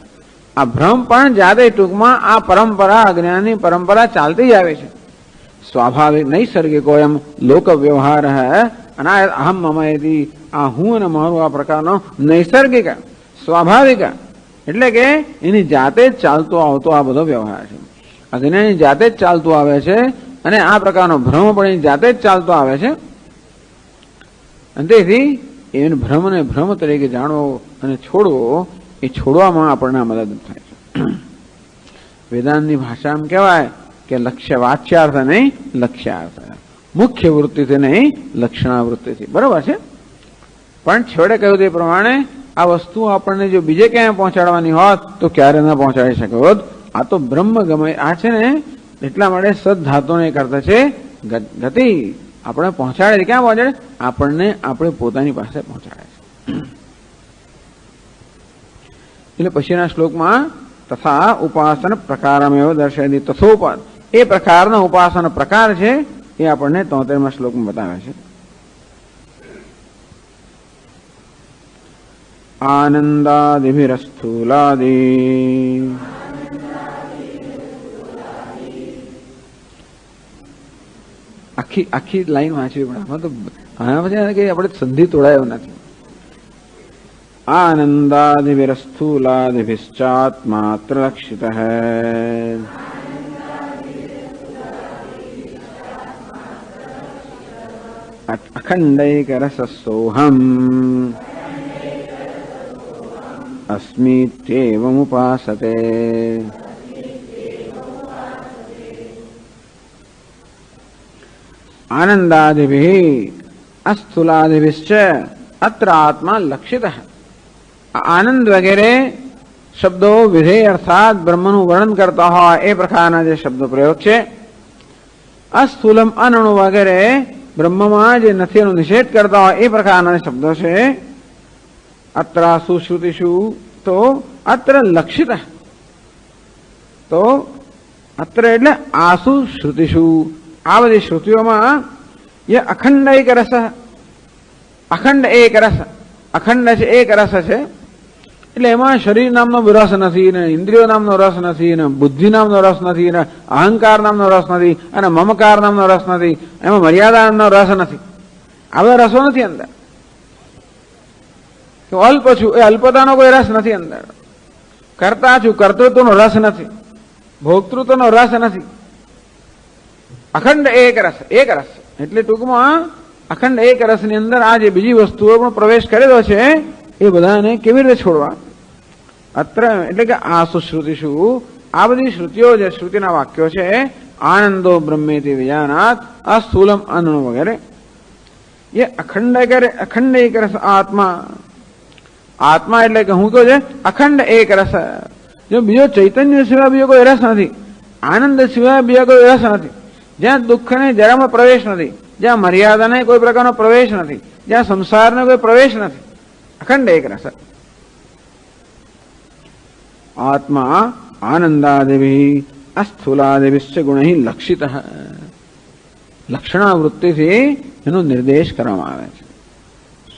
આ ભ્રમ પણ જાતે ટૂંકમાં આ પરંપરા, અજ્ઞાનની પરંપરા ચાલતી જ આવે છે. સ્વાભાવિક નૈસર્ગિકો એમ લોક વ્યવહાર અનાયત અહમ મમયથી, આ હું અને મારું આ પ્રકારનો નૈસર્ગિક સ્વાભાવિક એટલે કે એની જાતે જ ચાલતો આવતો આ બધો વ્યવહાર છે. અજ્ઞાનની જાતે જ ચાલતું આવે છે અને આ પ્રકારનો ભ્રમ પણ એની જાતે જ ચાલતો આવે છે. અને તેથી એને ભ્રમને ભ્રમ તરીકે જાણવો અને છોડવો, એ છોડવામાં આપણને મદદ થાય છે. વેદાંતની ભાષામાં કહેવાય કે લક્ષ્ય વાચ્યાર્થ નહીં, લક્ષ્યાર્થ, મુખ્ય વૃત્તિથી નહીં, લક્ષણાવૃત્તિથી. બરોબર છે. પણ છેવટે કહ્યું તે પ્રમાણે આ વસ્તુ આપણને જો બીજે ક્યાંય પહોંચાડવાની હોત તો ક્યારે ન પહોંચાડી શકે હોત. આ તો બ્રહ્મ ગમે આ છે ને, એટલા માટે સદધાતુને કરતા છે ગતિ. આપણે પહોંચાડે છે, ક્યાં પહોંચાડે? આપણને આપણે પોતાની પાસે પહોંચાડે છે. એટલે પછીના શ્લોકમાં તથા ઉપાસન પ્રકારમેવ દર્શયતિ, તથોપદ એ પ્રકારનો ઉપાસન પ્રકાર છે એ આપણને 73મા શ્લોકમાં બતાવે છે. આનંદાદિભિરસ્થૂલાદી આખી લાઈન વાંચવી પડે. આમાં તો આના પછી કે આપણે સંધિ તોડાયો નથી. આનંદાદિભિરસ્થૂલાદિભિશ્ચાત્માત્ર લક્ષિતઃ અખંડૈકરસસોહમ અસ્મીત્યેવમુપાસતે. આનંદાદિભિ અસ્થૂલાદિભિશ્ચ અત્ર આત્મા લક્ષિતઃ. આનંદ વગેરે શબ્દો વિધેય અર્થાત બ્રહ્મનું વર્ણન કરતા હોય એ પ્રકારના જે શબ્દ પ્રયોગ છે. અસ્થૂલમ અનણુ વગેરે બ્રહ્મમાં જે નથી એનો નિષેધ કરતા હોય એ પ્રકારના શબ્દો છે. અત્ર સુશ્રુતિષુ તો અત્ર લક્ષિત, તો અત્ર એટલે આસુ શ્રુતિષુ, આ બધી શ્રુતિઓમાં એ અખંડ એક રસ, અખંડ એક રસ, અખંડ છે એક રસ છે. એટલે એમાં શરીર નામનો રસ નથી, ને ઇન્દ્રિયો નામનો રસ નથી, ને બુદ્ધિ નામનો રસ નથી, ને અહંકાર નામનો રસ નથી, અને મમકાર નામનો રસ નથી, એમાં મર્યાદા નામનો રસ નથી. આ બધા રસો નથી અંદર. અલ્પ છું એ અલ્પતાનો કોઈ રસ નથી અંદર. કરતા છું કર્તૃત્વનો રસ નથી, ભોક્તૃત્વનો રસ નથી. અખંડ એક રસ, એક રસ એટલે ટૂંકમાં અખંડ એક રસની અંદર આ જે બીજી વસ્તુઓ પણ પ્રવેશ કરેલો છે એ બધાને કેવી રીતે છોડવા? અત્ર એટલે કે આ સુશ્રુતિષુ, આ બધી શ્રુતિઓ જે શ્રુતિના વાક્યો છે, આનંદો બ્રહ્મેતિ વિજાનાત, અસ્થૂલમ અનણુ વગેરે, એ અખંડ એક રસ આત્મા. આત્મા એટલે કે હું કહું છે અખંડ એક રસ. જો બીજો ચૈતન્ય સિવાય બીજો કોઈ રસ નથી, આનંદ સિવાય બીજો કોઈ રસ નથી, જ્યાં દુઃખને જરામાં પ્રવેશ નથી, જ્યાં મર્યાદાને કોઈ પ્રકારનો પ્રવેશ નથી, જ્યાં સંસારને કોઈ પ્રવેશ નથી. અખંડ એક રસ. આત્મા આનંદાદિભિ અસ્થૂલાદિભિશ્ચ ગુણૈ લક્ષિતઃ. લક્ષણાવૃત્તિથી એનો નિર્દેશ કરવામાં આવે છે.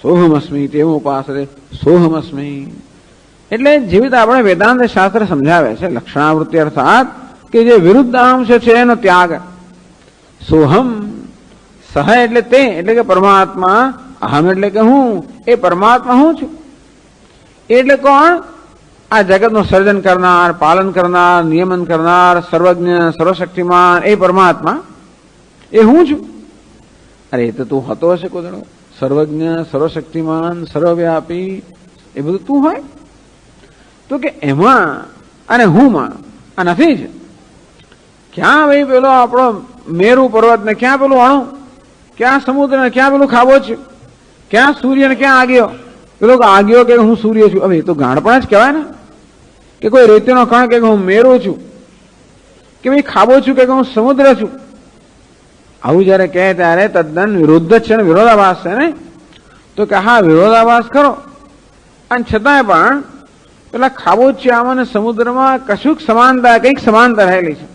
સોહમસ્મી તેવું ઉપાસતે, સોહમસ્મી એટલે જેવી રીતે આપણે વેદાંત શાસ્ત્ર સમજાવે છે, લક્ષણાવૃત્તિ અર્થાત કે જે વિરુદ્ધ અંશ છે એનો ત્યાગ. સોહમ સહ એટલે તે, એટલે કે પરમાત્મા, અહમ એટલે કે હું, એ પરમાત્મા હું છું. એટલે કોણ? આ જગતનું સર્જન કરનાર, પાલન કરનાર, નિયમન કરનાર, સર્વજ્ઞ, સર્વશક્તિમાન એ પરમાત્મા, એ હું છું. અરે એ તો તું હતો હશે કોદડો, સર્વજ્ઞ, સર્વશક્તિમાન, સર્વવ્યાપી, એ બધું તું હોય? તો કે એમાં અને હુંમાં આ નથી જ. ક્યાં ભાઈ પેલો આપણો મેરુ પર્વત ને, ક્યાં પેલું અણુ, ક્યાં સમુદ્ર ને, ક્યાં પેલું ખાબોચિયું, ક્યાં સૂર્ય ને ક્યાં આગિયો? પેલો આગિયો કે હું સૂર્ય છું, હવે એ તો ગાણપણ જ કહેવાય ને. કે કોઈ રેતીનો કણ કે હું મેરુ છું, કે ભાઈ ખાબોચિયું કે હું સમુદ્ર છું. આવું જયારે કહે ત્યારે તદ્દન વિરુદ્ધ છે ને, વિરોધાભાસ છે ને. તો કે હા વિરોધાભાસ ખરો, અને છતાંય પણ પેલા ખાબોચિયામાં અને સમુદ્રમાં કશુંક સમાનતા, કંઈક સમાનતા રહેલી છે.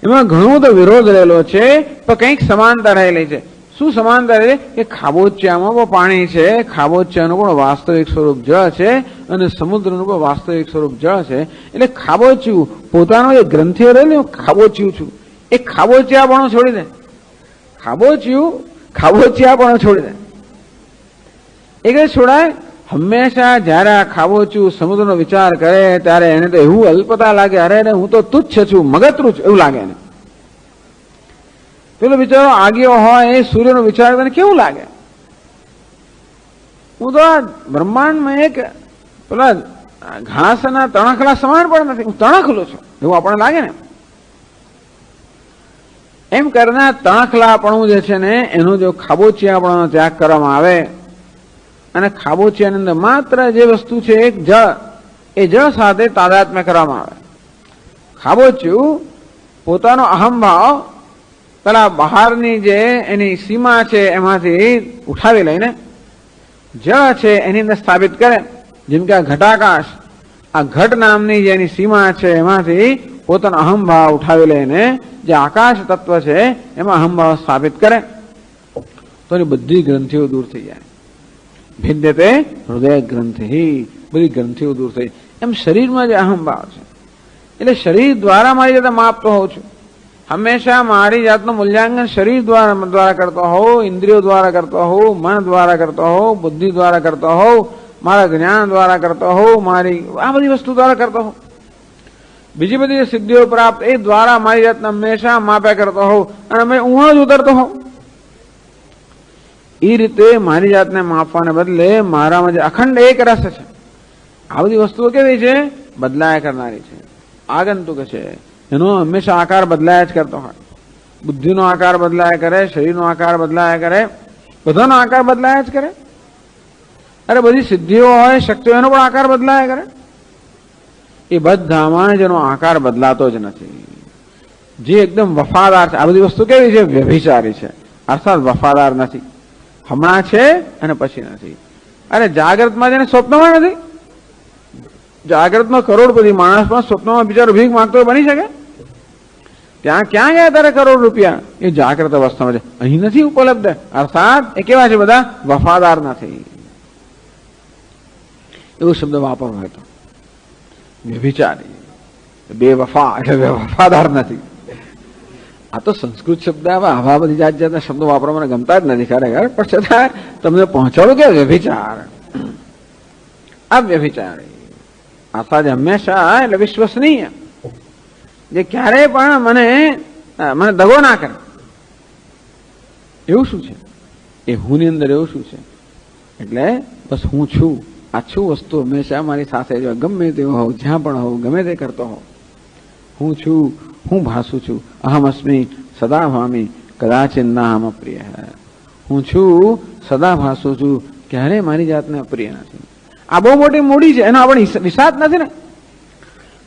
એમાં ઘણો બધો વિરોધ રહેલો છે, પણ કંઈક સમાનતા રહેલી છે. શું સમાનતા છે કે ખાબોચિયામાં પણ પાણી છે, ખાબોચિયાનું પણ વાસ્તવિક સ્વરૂપ જળ છે અને સમુદ્રનું પણ વાસ્તવિક સ્વરૂપ જળ છે. એટલે ખાબોચિયું પોતાનો એ ગ્રંથિઓ રહેલું ખાબોચિયું છું, એ ખાબોચિયાપણું છોડી દે. ખાબોચિયાપણું છોડી દે. એ કઈ છોડાય? હંમેશા જયારે આ ખાબોચિયું સમુદ્રનો વિચાર કરે ત્યારે એને તો એવું અલ્પતા લાગે, અરે હું તો તુચ્છ છું, મગતરું છું એવું લાગે એને. પેલો બિચારો આગિયો હોય એ સૂર્યનો વિચાર કરે કેવું લાગે? હું તો આ બ્રહ્માંડમાં એક પેલા ઘાસના તણખલા સમાન પણ નથી, હું તણખલો છું એવું આપણને લાગે ને. એમ કરનાર તણખલાપણું જે છે ને એનો જો ખાબોચિયાપણો ત્યાગ કરવામાં આવે અને ખાબોચિયાની અંદર માત્ર જે વસ્તુ છે એક જળ, એ જળ સાથે તાદાત્મ્ય કરવામાં આવે. ખાબોચિયું પોતાનો અહંભાવ પેલા બહારની જે એની સીમા છે એમાંથી ઉઠાવી લઈને જળ છે એની અંદર સ્થાપિત કરે. જેમ કે આ ઘટાકાશ, આ ઘટ નામની જે એની સીમા છે એમાંથી પોતાનો અહંભાવ ઉઠાવી લઈને જે આકાશ તત્વ છે એમાં અહંભાવ સ્થાપિત કરે તો એની બધી ગ્રંથિઓ દૂર થઈ જાય. ભિદ્યતે હૃદય ગ્રંથિ, બધી ગ્રંથિઓ દૂર થઈ. એમ શરીરમાં જે અહંભાવ છે એટલે શરીર દ્વારા મારી જાતે માપતો હોઉં છું. હંમેશા મારી જાતનું મૂલ્યાંકન શરીર દ્વારા કરતો હોઉં, ઇન્દ્રિયો દ્વારા કરતો હોઉં, મન દ્વારા કરતો હોઉં, બુદ્ધિ દ્વારા કરતો હોઉં, મારા જ્ઞાન દ્વારા કરતો હોઉં, મારી આ બધી વસ્તુ દ્વારા કરતો હોઉં. બીજી બધી સિદ્ધિઓ પ્રાપ્ત એ દ્વારા મારી જાતને હંમેશા માપ્યા કરતો હોઉં અને અમે ઊંઘો જ ઉતરતો હોઉં. એ રીતે મારી જાતને માપવાને બદલે મારામાં જે અખંડ એક રસ છે, આ બધી વસ્તુઓ કેવી છે? બદલાયા કરનારી છે, આગંતુક છે. એનો હંમેશા આકાર બદલાયા જ કરતો હોય. બુદ્ધિનો આકાર બદલાયા કરે, શરીરનો આકાર બદલાયા કરે, બધાનો આકાર બદલાયા જ કરે. અરે બધી સિદ્ધિઓ હોય, શક્તિઓ, એનો પણ આકાર બદલાયા કરે. એ બધામાં જેનો આકાર બદલાતો જ નથી. જે એકદમ વફાદાર છે, આ બધી વસ્તુ કેવી છે? વ્યભિચારી છે, અર્થાત વફાદાર નથી. હમણાં છે અને પછી નથી. અરે જાગ્રતમાં છે ને સ્વપ્નમાં નથી. જાગ્રતમાં કરોડપતિ માણસ પણ સ્વપ્નમાં બિચારો ભીખ માંગતો બની શકે? ત્યાં ક્યાં ગયા તારે કરોડ રૂપિયા? એ જાગ્રત અવસ્થામાં છે, અહીં નથી ઉપલબ્ધ. અર્થાત એ કેવા છે? બધા વફાદાર નથી. એવો શબ્દ વાપરવો હોય તો વ્યભિચારી, બેવફા એટલે વફાદાર નથી. આ તો સંસ્કૃત શબ્દ આવા બધી જાત જાતના શબ્દો વાપરવા મને ગમતા જ નથી ખરેખર, પણ છતાં તમને પહોંચાડું કે વ્યભિચાર, આ વ્યભિચારી અર્થાત હંમેશા એટલે વિશ્વસનીય, જે ક્યારેય પણ મને દગો ના કરે. એવું શું છે? એ હું ની અંદર એવું શું છે? એટલે બસ હું છું, આ છું વસ્તુ હંમેશા મારી સાથે જો ગમે તેવો હોઉં, જ્યાં પણ હોઉં, ગમે તે કરતો હોઉં, હું છું, હું ભાસું છું. અહમ અસ્મિ સદા ભામી કદાચિન નાહમ અપ્રિય. હું છું, સદા ભાસું છું, ક્યારે મારી જાતને અપ્રિય નથી. આ બહુ મોટી મૂડી છે, એનો આપણે વિષાદ નથી ને.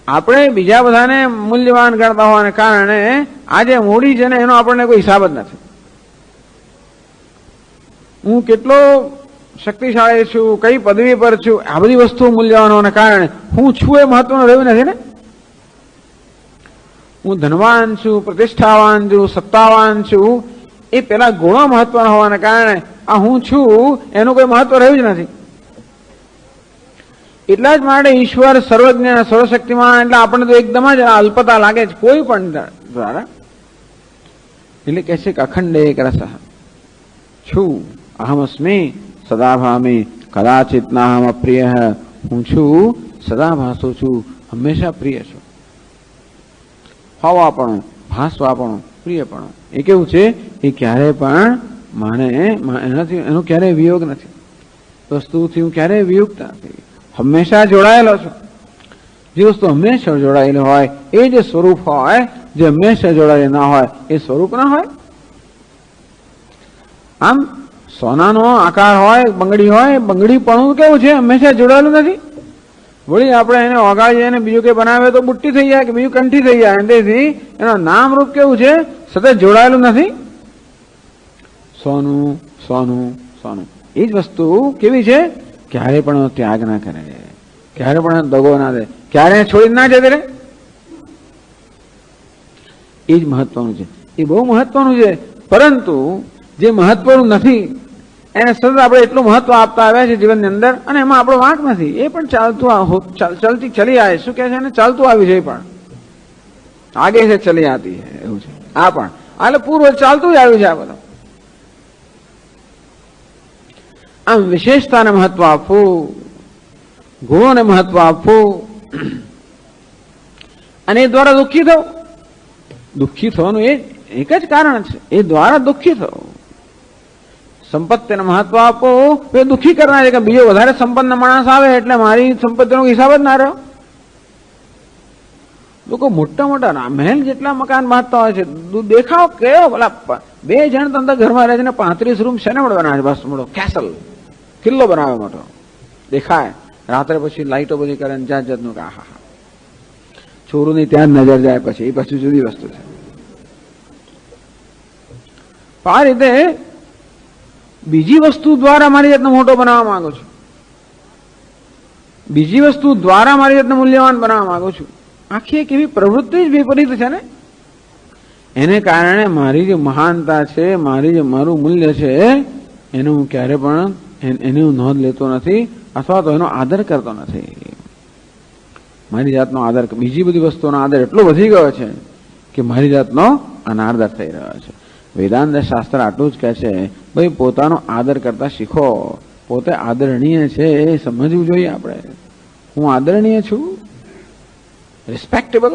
આપણે બીજા બધાને મૂલ્યવાન ગણતા હોવાને કારણે આ જે મૂડી છે ને એનો આપણને કોઈ હિસાબ જ નથી. હું કેટલો શક્તિશાળી છું, કઈ પદવી પર છું, આ બધી વસ્તુઓ મૂલ્યવાન હોવાને કારણે હું છું એ મહત્વનું રહ્યું નથી ને. હું ધનવાન છું, પ્રતિષ્ઠાવાન છું, સત્તાવાન છું, એ પેલા ગુણો મહત્વના હોવાને કારણે આ હું છું એનું કોઈ મહત્વ રહ્યું જ નથી. એટલા જ માટે ઈશ્વર સર્વજ્ઞ, સર્વશક્તિમાન એટલે આપણને તો એકદમ જ અલ્પતા લાગે છે કોઈ પણ દ્વારા. એટલે કહે છે કે અખંડ એક રસ છું, અહમ અસ્મિ સદા ભામી કદાચિત નાહમ અપ્રિય. હું છું, સદા ભાસું છું, હંમેશા પ્રિય છું. હોવાપણું, ભાસવાપણું, પ્રિયપણું એ કેવું છે? એ ક્યારેય પણ એનાથી એનો ક્યારેય વિયોગ નથી. વસ્તુથી હું ક્યારેય વિયુક્ત નથી, હંમેશા જોડાયેલો છું. જે વસ્તુ હંમેશા જોડાયેલી હોય એ જે સ્વરૂપ હોય, જે હંમેશા જોડાયેલી ના હોય એ સ્વરૂપ ના હોય. આમ સોનાનો આકાર હોય, બંગડી હોય, બંગડી પણ કેવું છે? હંમેશા જોડાયેલું નથી. વળી આપણે એને ઓગાળીએ અને બીજું કઈ બનાવે તો બુટ્ટી થઈ જાય કે બીજું કંઠી થઈ જાય. તેથી એનું નામ રૂપ કેવું છે? સતત જોડાયેલું નથી. સોનું, સોનું, સોનું એ જ વસ્તુ કેવી છે? ક્યારે પણ ત્યાગ ના કરે, ક્યારે પણ દગો ના દે, ક્યારે છોડી ના જતી રે. એ જ મહત્વનું છે, એ બહુ મહત્વનું છે. પરંતુ જે મહત્વનું નથી એને સતત આપણે એટલું મહત્વ આપતા આવ્યા છે જીવનની અંદર, અને એમાં આપણો વાંક નથી. એ પણ ચાલતી ચલી આવે, શું કહે છે એને, ચાલતું આવ્યું છે. એ પણ આગે છે ચલી આતી છે, એવું છે. આ પણ એટલે પૂર્વ ચાલતું જ આવ્યું છે. આ બધું આમ વિશેષતાને મહત્વ આપવું, ગુણોને મહત્વ આપવું, અને એ દ્વારા દુઃખી થવું. દુઃખી થવાનું એ એક જ કારણ છે, એ દ્વારા દુઃખી થવું. સંપત્તિને મહત્વ આપો એ દુઃખી કરનાર છે કે બીજો વધારે સંપન્ન માણસ આવે એટલે મારી સંપત્તિનો હિસાબ જ ના રહ્યો. લોકો મોટા મોટા મહેલ જેટલા મકાન બાંધતા હોય છે, દેખાવ કેવો, પેલા 2 જણ તો અંદર ઘરમાં રહે છે ને 35 રૂમ શેને બનાવે છે? બસ મોટો કેસલ, કિલ્લો બનાવે મોટો, દેખાય. રાત્રે પછી લાઈટો બધી કરે, જાત જાતનું કે આહા, ચોરોની ત્યાં જ નજર જાય, પછી એ પાછું જુદી વસ્તુ છે. આ રીતે બીજી વસ્તુ દ્વારા મારી જાતને મોટો બનાવવા માંગુ છું, બીજી વસ્તુ દ્વારા મારી જાતને મૂલ્યવાન બનાવવા માંગુ છું. આખી એક એવી પ્રવૃત્તિ જ વિપરીત છે ને, એને કારણે મારી જે મહાનતા છે, મારું મૂલ્ય છે, એને હું ક્યારે પણ એની હું નોંધ લેતો નથી, અથવા તો એનો આદર કરતો નથી. મારી જાતનો આદર, બીજી બધી વસ્તુનો આદર એટલો વધી ગયો છે કે મારી જાતનો અનાદર થઈ રહ્યો છે. વેદાંત શાસ્ત્ર આટલું જ કહે છે, ભાઈ પોતાનો આદર કરતા શીખો, પોતે આદરણીય છે એ સમજવું જોઈએ આપણે. હું આદરણીય છું, રિસ્પેક્ટેબલ.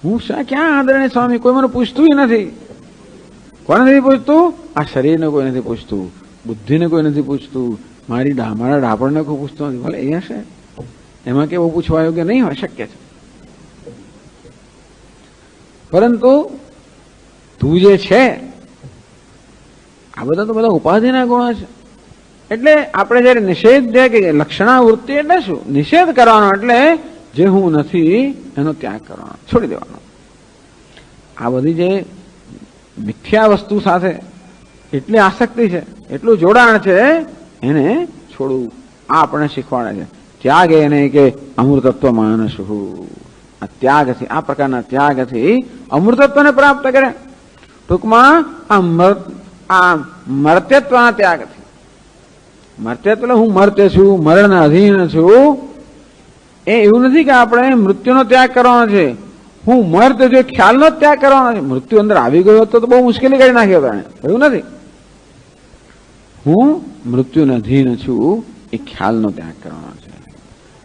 હું ક્યાં આદરણીય સ્વામી? કોઈ મને પૂછતું નથી. કોને નથી પૂછતું? આ શરીરને કોઈ નથી પૂછતું, બુદ્ધિને કોઈ નથી પૂછતું, મારા ડાપણને કોઈ પૂછતું નથી. ભલે એ હશે, એમાં કેવું પૂછવા યોગ્ય નહીં હોય, શક્ય છે. પરંતુ તું જે છે, આ બધા તો બધા ઉપાધિના ગુણો છે. એટલે આપણે જયારે નિષેધ છે કે લક્ષણાવૃત્તિ એટલે શું? નિષેધ કરવાનો એટલે જે હું નથી એનો ત્યાગ કરવાનો, છોડી દેવાનો. આ બધી જે મિથ્યા વસ્તુ સાથે એટલી આસક્તિ છે, એટલું જોડાણ છે, એને છોડવું. આ આપણને શીખવાડે છે. ત્યાગ એને કે અમૃતત્વ માનસું. આ ત્યાગથી, આ પ્રકારના ત્યાગથી અમૃતત્વને પ્રાપ્ત કરે. ટૂંકમાં આ મર્ત્યત્વના ત્યાગથી. મર્ત્યત્વ એટલે હું મર્ત્ય છું, મરણના અધીન છું. એ એવું નથી કે આપણે મૃત્યુનો ત્યાગ કરવાનો છે. હું મર્ત્ય છું ખ્યાલનો જ ત્યાગ કરવાનો છે. મૃત્યુ અંદર આવી ગયો તો બહુ મુશ્કેલી કરી નાખી હતો એને, એવું નથી. હું મૃત્યુને અધીન છું એ ખ્યાલનો ત્યાગ કરવાનો છે.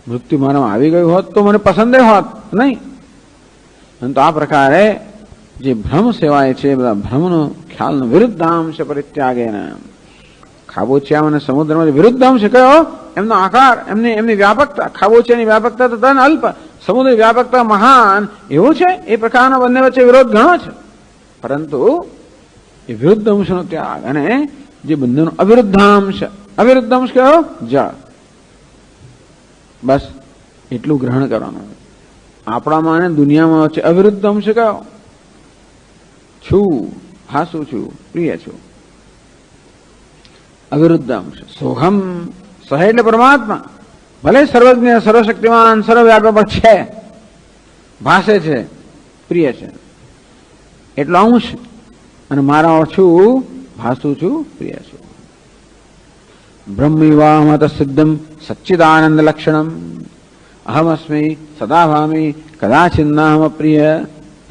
મૃત્યુ મારામાં આવી ગયું હોત તો મને પસંદ હોત નહીં. તો આ પ્રકારે જે ભ્રમ સેવાય છે, બધા ભ્રમનો ખ્યાલનો વિરુદ્ધાંશ પરિત્યાગે, ખાબોચિયા અને સમુદ્રમાં વિરુદ્ધ અંશ કયો? એમનો આકાર, એમની વ્યાપકતા. ખાબોચિયાની વ્યાપકતા તો તદ્દન અલ્પ, સમુદ્રની વ્યાપકતા મહાન. એવું છે એ પ્રકારનો બંને વચ્ચે વિરોધ ઘણો છે. પરંતુ એ વિરુદ્ધ અંશનો ત્યાગ અને જે બંનેનો અવિરુદ્ધાંશ. અવિરુદ્ધાંશ કયો? જળ. બસ એટલું ગ્રહણ કરવાનું. આપણામાં અને દુનિયામાં વચ્ચે અવિરુદ્ધ અંશ કયો? છું, હાસું છું, પ્રિય છું. અવિરુદ્ધ અંશ. સોહમ, સહ એટલે પરમાત્મા. ભલે સર્વજ્ઞ, સર્વશક્તિમાન, સર્વવ્યાપક છે, ભાષે છે, પ્રિય છે, એટલો અંશ. અને મારા છું, ભાસું છું, પ્રિય છું. બ્રહ્મૈવામત સિદ્ધમ સચ્ચિદાનંદ લક્ષણમ અહમસ્મી સદા ભામી કદાચિન્નાહમ પ્રિય.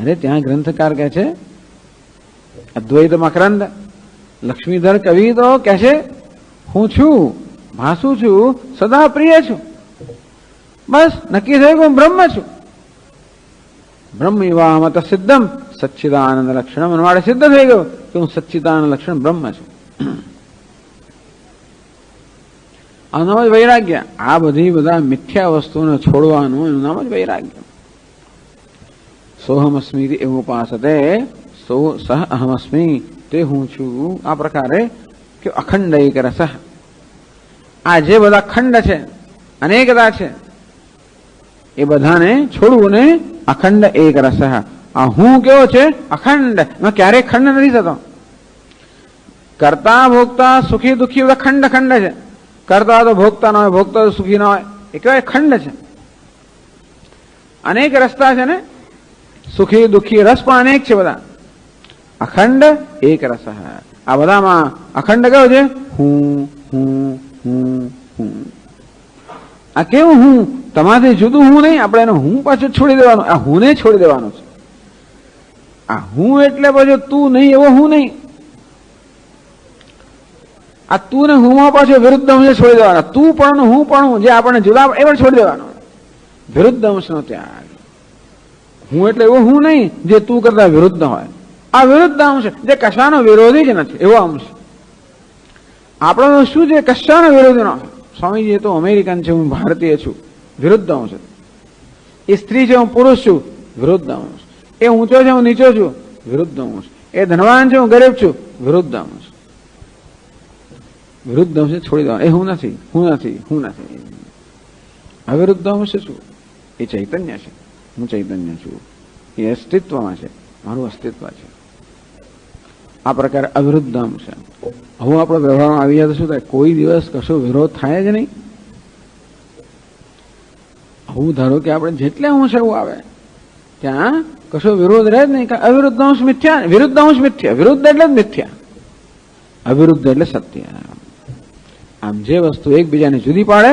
અરે ત્યાં ગ્રંથકાર કહે છે, અદ્વૈત મકરંદ લક્ષ્મીધર કવિ તો કહે છે, હું છું, ભાસું છું, સદા પ્રિય છું. બસ નક્કી થયું કે હું બ્રહ્મ છું. બ્રહ્મૈવામત સિદ્ધમ સચ્ચિદાનંદ લક્ષણમ. મારે સિદ્ધ થઈ ગયું કે હું સચ્ચિદાનંદ લક્ષણ બ્રહ્મ છું. આનું નામ જ વૈરાગ્ય. આ બધા મિથ્યા વસ્તુને છોડવાનું એનું નામ જ વૈરાગ્ય. સોહમસ્મી એવું ઉપાસતે, સહ અહમસ્મી તે હું છું. આ પ્રકારે કે અખંડ એક રસ. આ જે બધા ખંડ છે, અનેકતા છે, એ બધાને છોડવું ને અખંડ એક રસ. આ હું કેવો છે? અખંડ. એમાં ક્યારેય ખંડ નથી થતો. કરતા ભોગતા સુખી દુઃખી બધા ખંડ ખંડ છે. કરતા તો ભોગતા ન હોય, ભોગતા તો સુખી ન હોય, એ કહેવાય ખંડ છે. અનેક રસ્તા છે ને, સુખી દુઃખી રસ પણ અનેક છે બધા. અખંડ એક રસ. આ બધામાં અખંડ કયો છે? હું હું હું હું. આ કેવું હું? તમારાથી જુદું હું નહીં, આપણે એનો હું પાછું છોડી દેવાનો, આ હું ને છોડી દેવાનો છે. આ હું એટલે પાછું તું નહીં એવો હું નહીં, આ તું ને હું પાછો વિરુદ્ધ અંશ છોડી દેવાનો. તું પણ હું પણ જે આપણને જુદા એ પણ છોડી દેવાનો. વિરુદ્ધ અંશનો ત્યાગ. હું એટલે એવો હું નહીં જે તું કરતા વિરુદ્ધ હોય. આ વિરુદ્ધ અંશ જે કશાનો વિરોધી જ નથી એવો અંશ. આપણો શું છે? કશાનો વિરોધી ન હોય. સ્વામીજી તો અમેરિકન છે, હું ભારતીય છું, વિરુદ્ધ અંશ. એ સ્ત્રી છે, હું પુરુષ છું, વિરુદ્ધ અંશ. એ ઊંચો છે, હું નીચો છું, વિરુદ્ધ અંશ. એ ધનવાન છે, હું ગરીબ છું, વિરુદ્ધ અંશ. વિરુદ્ધ અંશ છોડી દેવાનો. એ હું નથી, હું નથી, હું નથી. અવિરુદ્ધ અંશ છું એ ચૈતન્ય છે. હું ચૈતન્ય છું, એ અસ્તિત્વમાં છે, મારું અસ્તિત્વ છે. આ પ્રકારે અવિરુદ્ધ અંશ છે. હું આપણો વ્યવહારમાં આવી જાય તો શું થાય? કોઈ દિવસ કશો વિરોધ થાય જ નહીં. હું ધારો કે આપણે જેટલે અંશ એવું આવે ત્યાં કશો વિરોધ રહે જ નહીં. અવિરુદ્ધ અંશ મિથ્યા, વિરુદ્ધ અંશ મિથ્યા. વિરુદ્ધ એટલે જ મિથ્યા, અવિરુદ્ધ એટલે સત્ય. આમ જે વસ્તુ એકબીજાને જુદી પાડે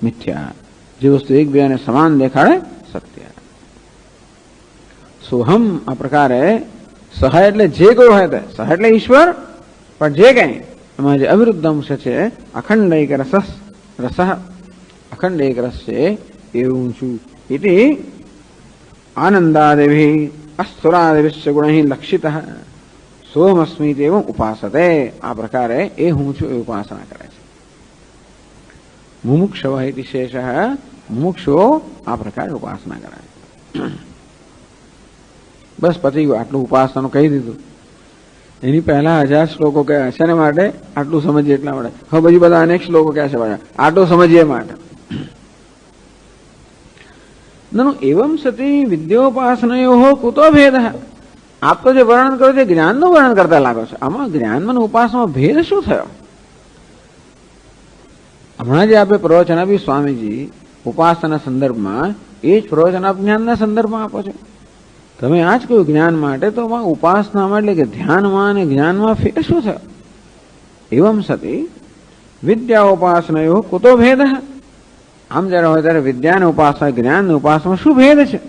મિથ્યા, જે વસ્તુ એકબીજાને સમાન દેખાડે સત્ય. સોહમ આ પ્રકારે સહાય એટલે જે કોઈ હોય તે, સહાય એટલે ઈશ્વર, પણ જે કઈ એમાં જે અવિરુદ્ધ અંશ છે, અખંડ એક રસ, અખંડ એક રસ છે એવું છું. ઇતિ આનંદાદેવી અસ્તુરાદેવિશ્ચ ગુણૈ લક્ષિત સોહમસ્મી તેવ ઉપાસતે. આ પ્રકારે એ હું છું એ ઉપાસના કરે છે. મુમુક્ષવ ઇતિ શેષ. મુમુક્ષુઓ આ પ્રકારે ઉપાસના કરે છે. બસ પતી ગયું. આટલું ઉપાસનાનું કહી દીધું. એની પહેલા 1000 શ્લોકો કયા છે ને માટે આટલું સમજીએ એટલા માટે. હવે પછી બધા અનેક શ્લોકો ક્યાં છે પાછા આટલું સમજીએ માટે. નનુ એવમ સતી વિદ્યોપાસનયો કુતો ભેદ. આપ તો જે વર્ણન કરો છો જ્ઞાનનું વર્ણન કરતા લાગો છો. આમાં જ્ઞાનમાં ઉપાસનામાં ભેદ શું થયો? હમણાં જે આપણે પ્રવચન આપ્યું સ્વામીજી ઉપાસના સંદર્ભમાં, એ જ પ્રવચન આપ જ્ઞાનના સંદર્ભમાં આપો છો. તમે આ જ કહ્યું જ્ઞાન માટે, તો ઉપાસનામાં એટલે કે ધ્યાનમાં અને જ્ઞાનમાં ફેર શું થયો? એવમ સતી વિદ્યા ઉપાસનયો કુતો ભેદ. આમ જયારે હોય ત્યારે વિદ્યાની ઉપાસના જ્ઞાનની ઉપાસનામાં શું ભેદ છે?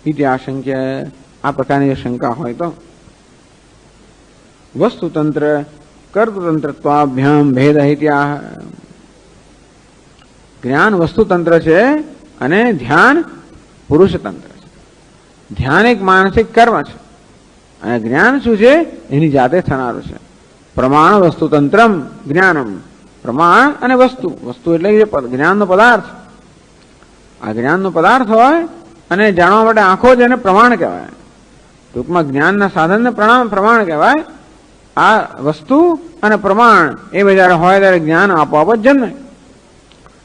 ઇતિ આશંક્ય. આ પ્રકારની શંકા હોય તો વસ્તુતંત્ર કર્તૃતંત્રત્વાભ્યામ ભેદ ઇત્યાહ. જ્ઞાન વસ્તુતંત્ર છે અને ધ્યાન પુરુષતંત્ર છે. ધ્યાન એક માનસિક કર્મ છે અને જ્ઞાન શું છે? એની જાતે થનારું છે. પ્રમાણ વસ્તુતંત્રમ જ્ઞાનમ. પ્રમાણ અને વસ્તુ. વસ્તુ એટલે જ્ઞાનનો પદાર્થ. આ જ્ઞાનનો પદાર્થ હોય અને જાણવા માટે આંખો જ એને પ્રમાણ કહેવાય. ટૂંકમાં જ્ઞાનના સાધનને પ્રમાણ કહેવાય. આ વસ્તુ અને પ્રમાણ એ જ્યારે હોય ત્યારે જ્ઞાન આપોઆપ જ જન્મે.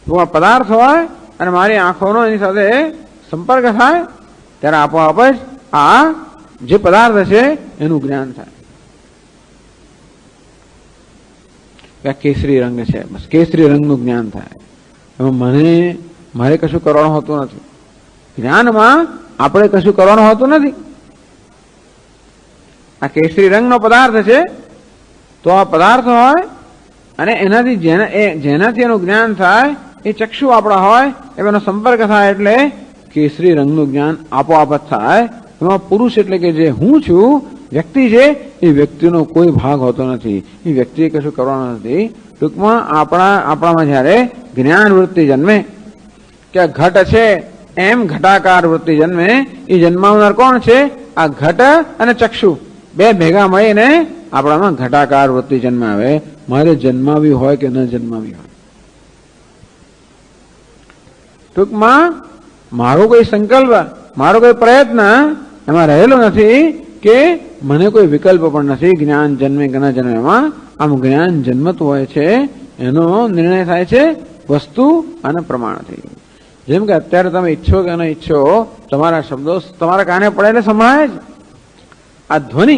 ટૂંકમાં પદાર્થ હોય અને મારી આંખોનો એની સાથે સંપર્ક થાય ત્યારે આપોઆપ જ આ જે પદાર્થ છે એનું જ્ઞાન થાય. કેસરી રંગ છે, બસ કેસરી રંગનું જ્ઞાન થાય. એમાં મારે કશું કરવાનું હોતું નથી. જ્ઞાનમાં આપણે કશું કરવાનું હોતું નથી. આ કેસરી રંગનો પદાર્થ છે, તો આ પદાર્થ હોય અને એનાથી જેનાથી એનું જ્ઞાન થાય એ ચક્ષુ આપણા હોય, એનો સંપર્ક થાય એટલે કેસરી રંગનું જ્ઞાન આપોઆપ જ થાય. એમાં પુરુષ એટલે કે જે હું છું વ્યક્તિ છે, એ વ્યક્તિનો કોઈ ભાગ હોતો નથી. એ વ્યક્તિએ કશું કરવાનું નથી. ટૂંકમાં આપણામાં જયારે જ્ઞાન વૃત્તિ જન્મે કે ઘટ છે એમ ઘટાકાર વૃત્તિ જન્મે, એ જન્માવનાર કોણ છે? આ ઘટ અને ચક્ષુ બે ભેગા મળીને આપણામાં ઘટાકાર વૃત્તિ જન્માવે. મારે જન્માવી હોય કે ન જન્માવી હોય. ટૂંકમાં મારો કોઈ સંકલ્પ, મારો કોઈ પ્રયત્ન એમાં રહેલો નથી કે મને કોઈ વિકલ્પ પણ નથી. જ્ઞાન જન્મે કે ન જન્મે એમાં આમ જ્ઞાન જન્મતું હોય છે. એનો નિર્ણય થાય છે વસ્તુ અને પ્રમાણથી. જેમ કે અત્યારે તમે ઈચ્છો કે ન ઈચ્છો, તમારા શબ્દો તમારા કાને પડે એટલે સંભળાય જ. આ ધ્વનિ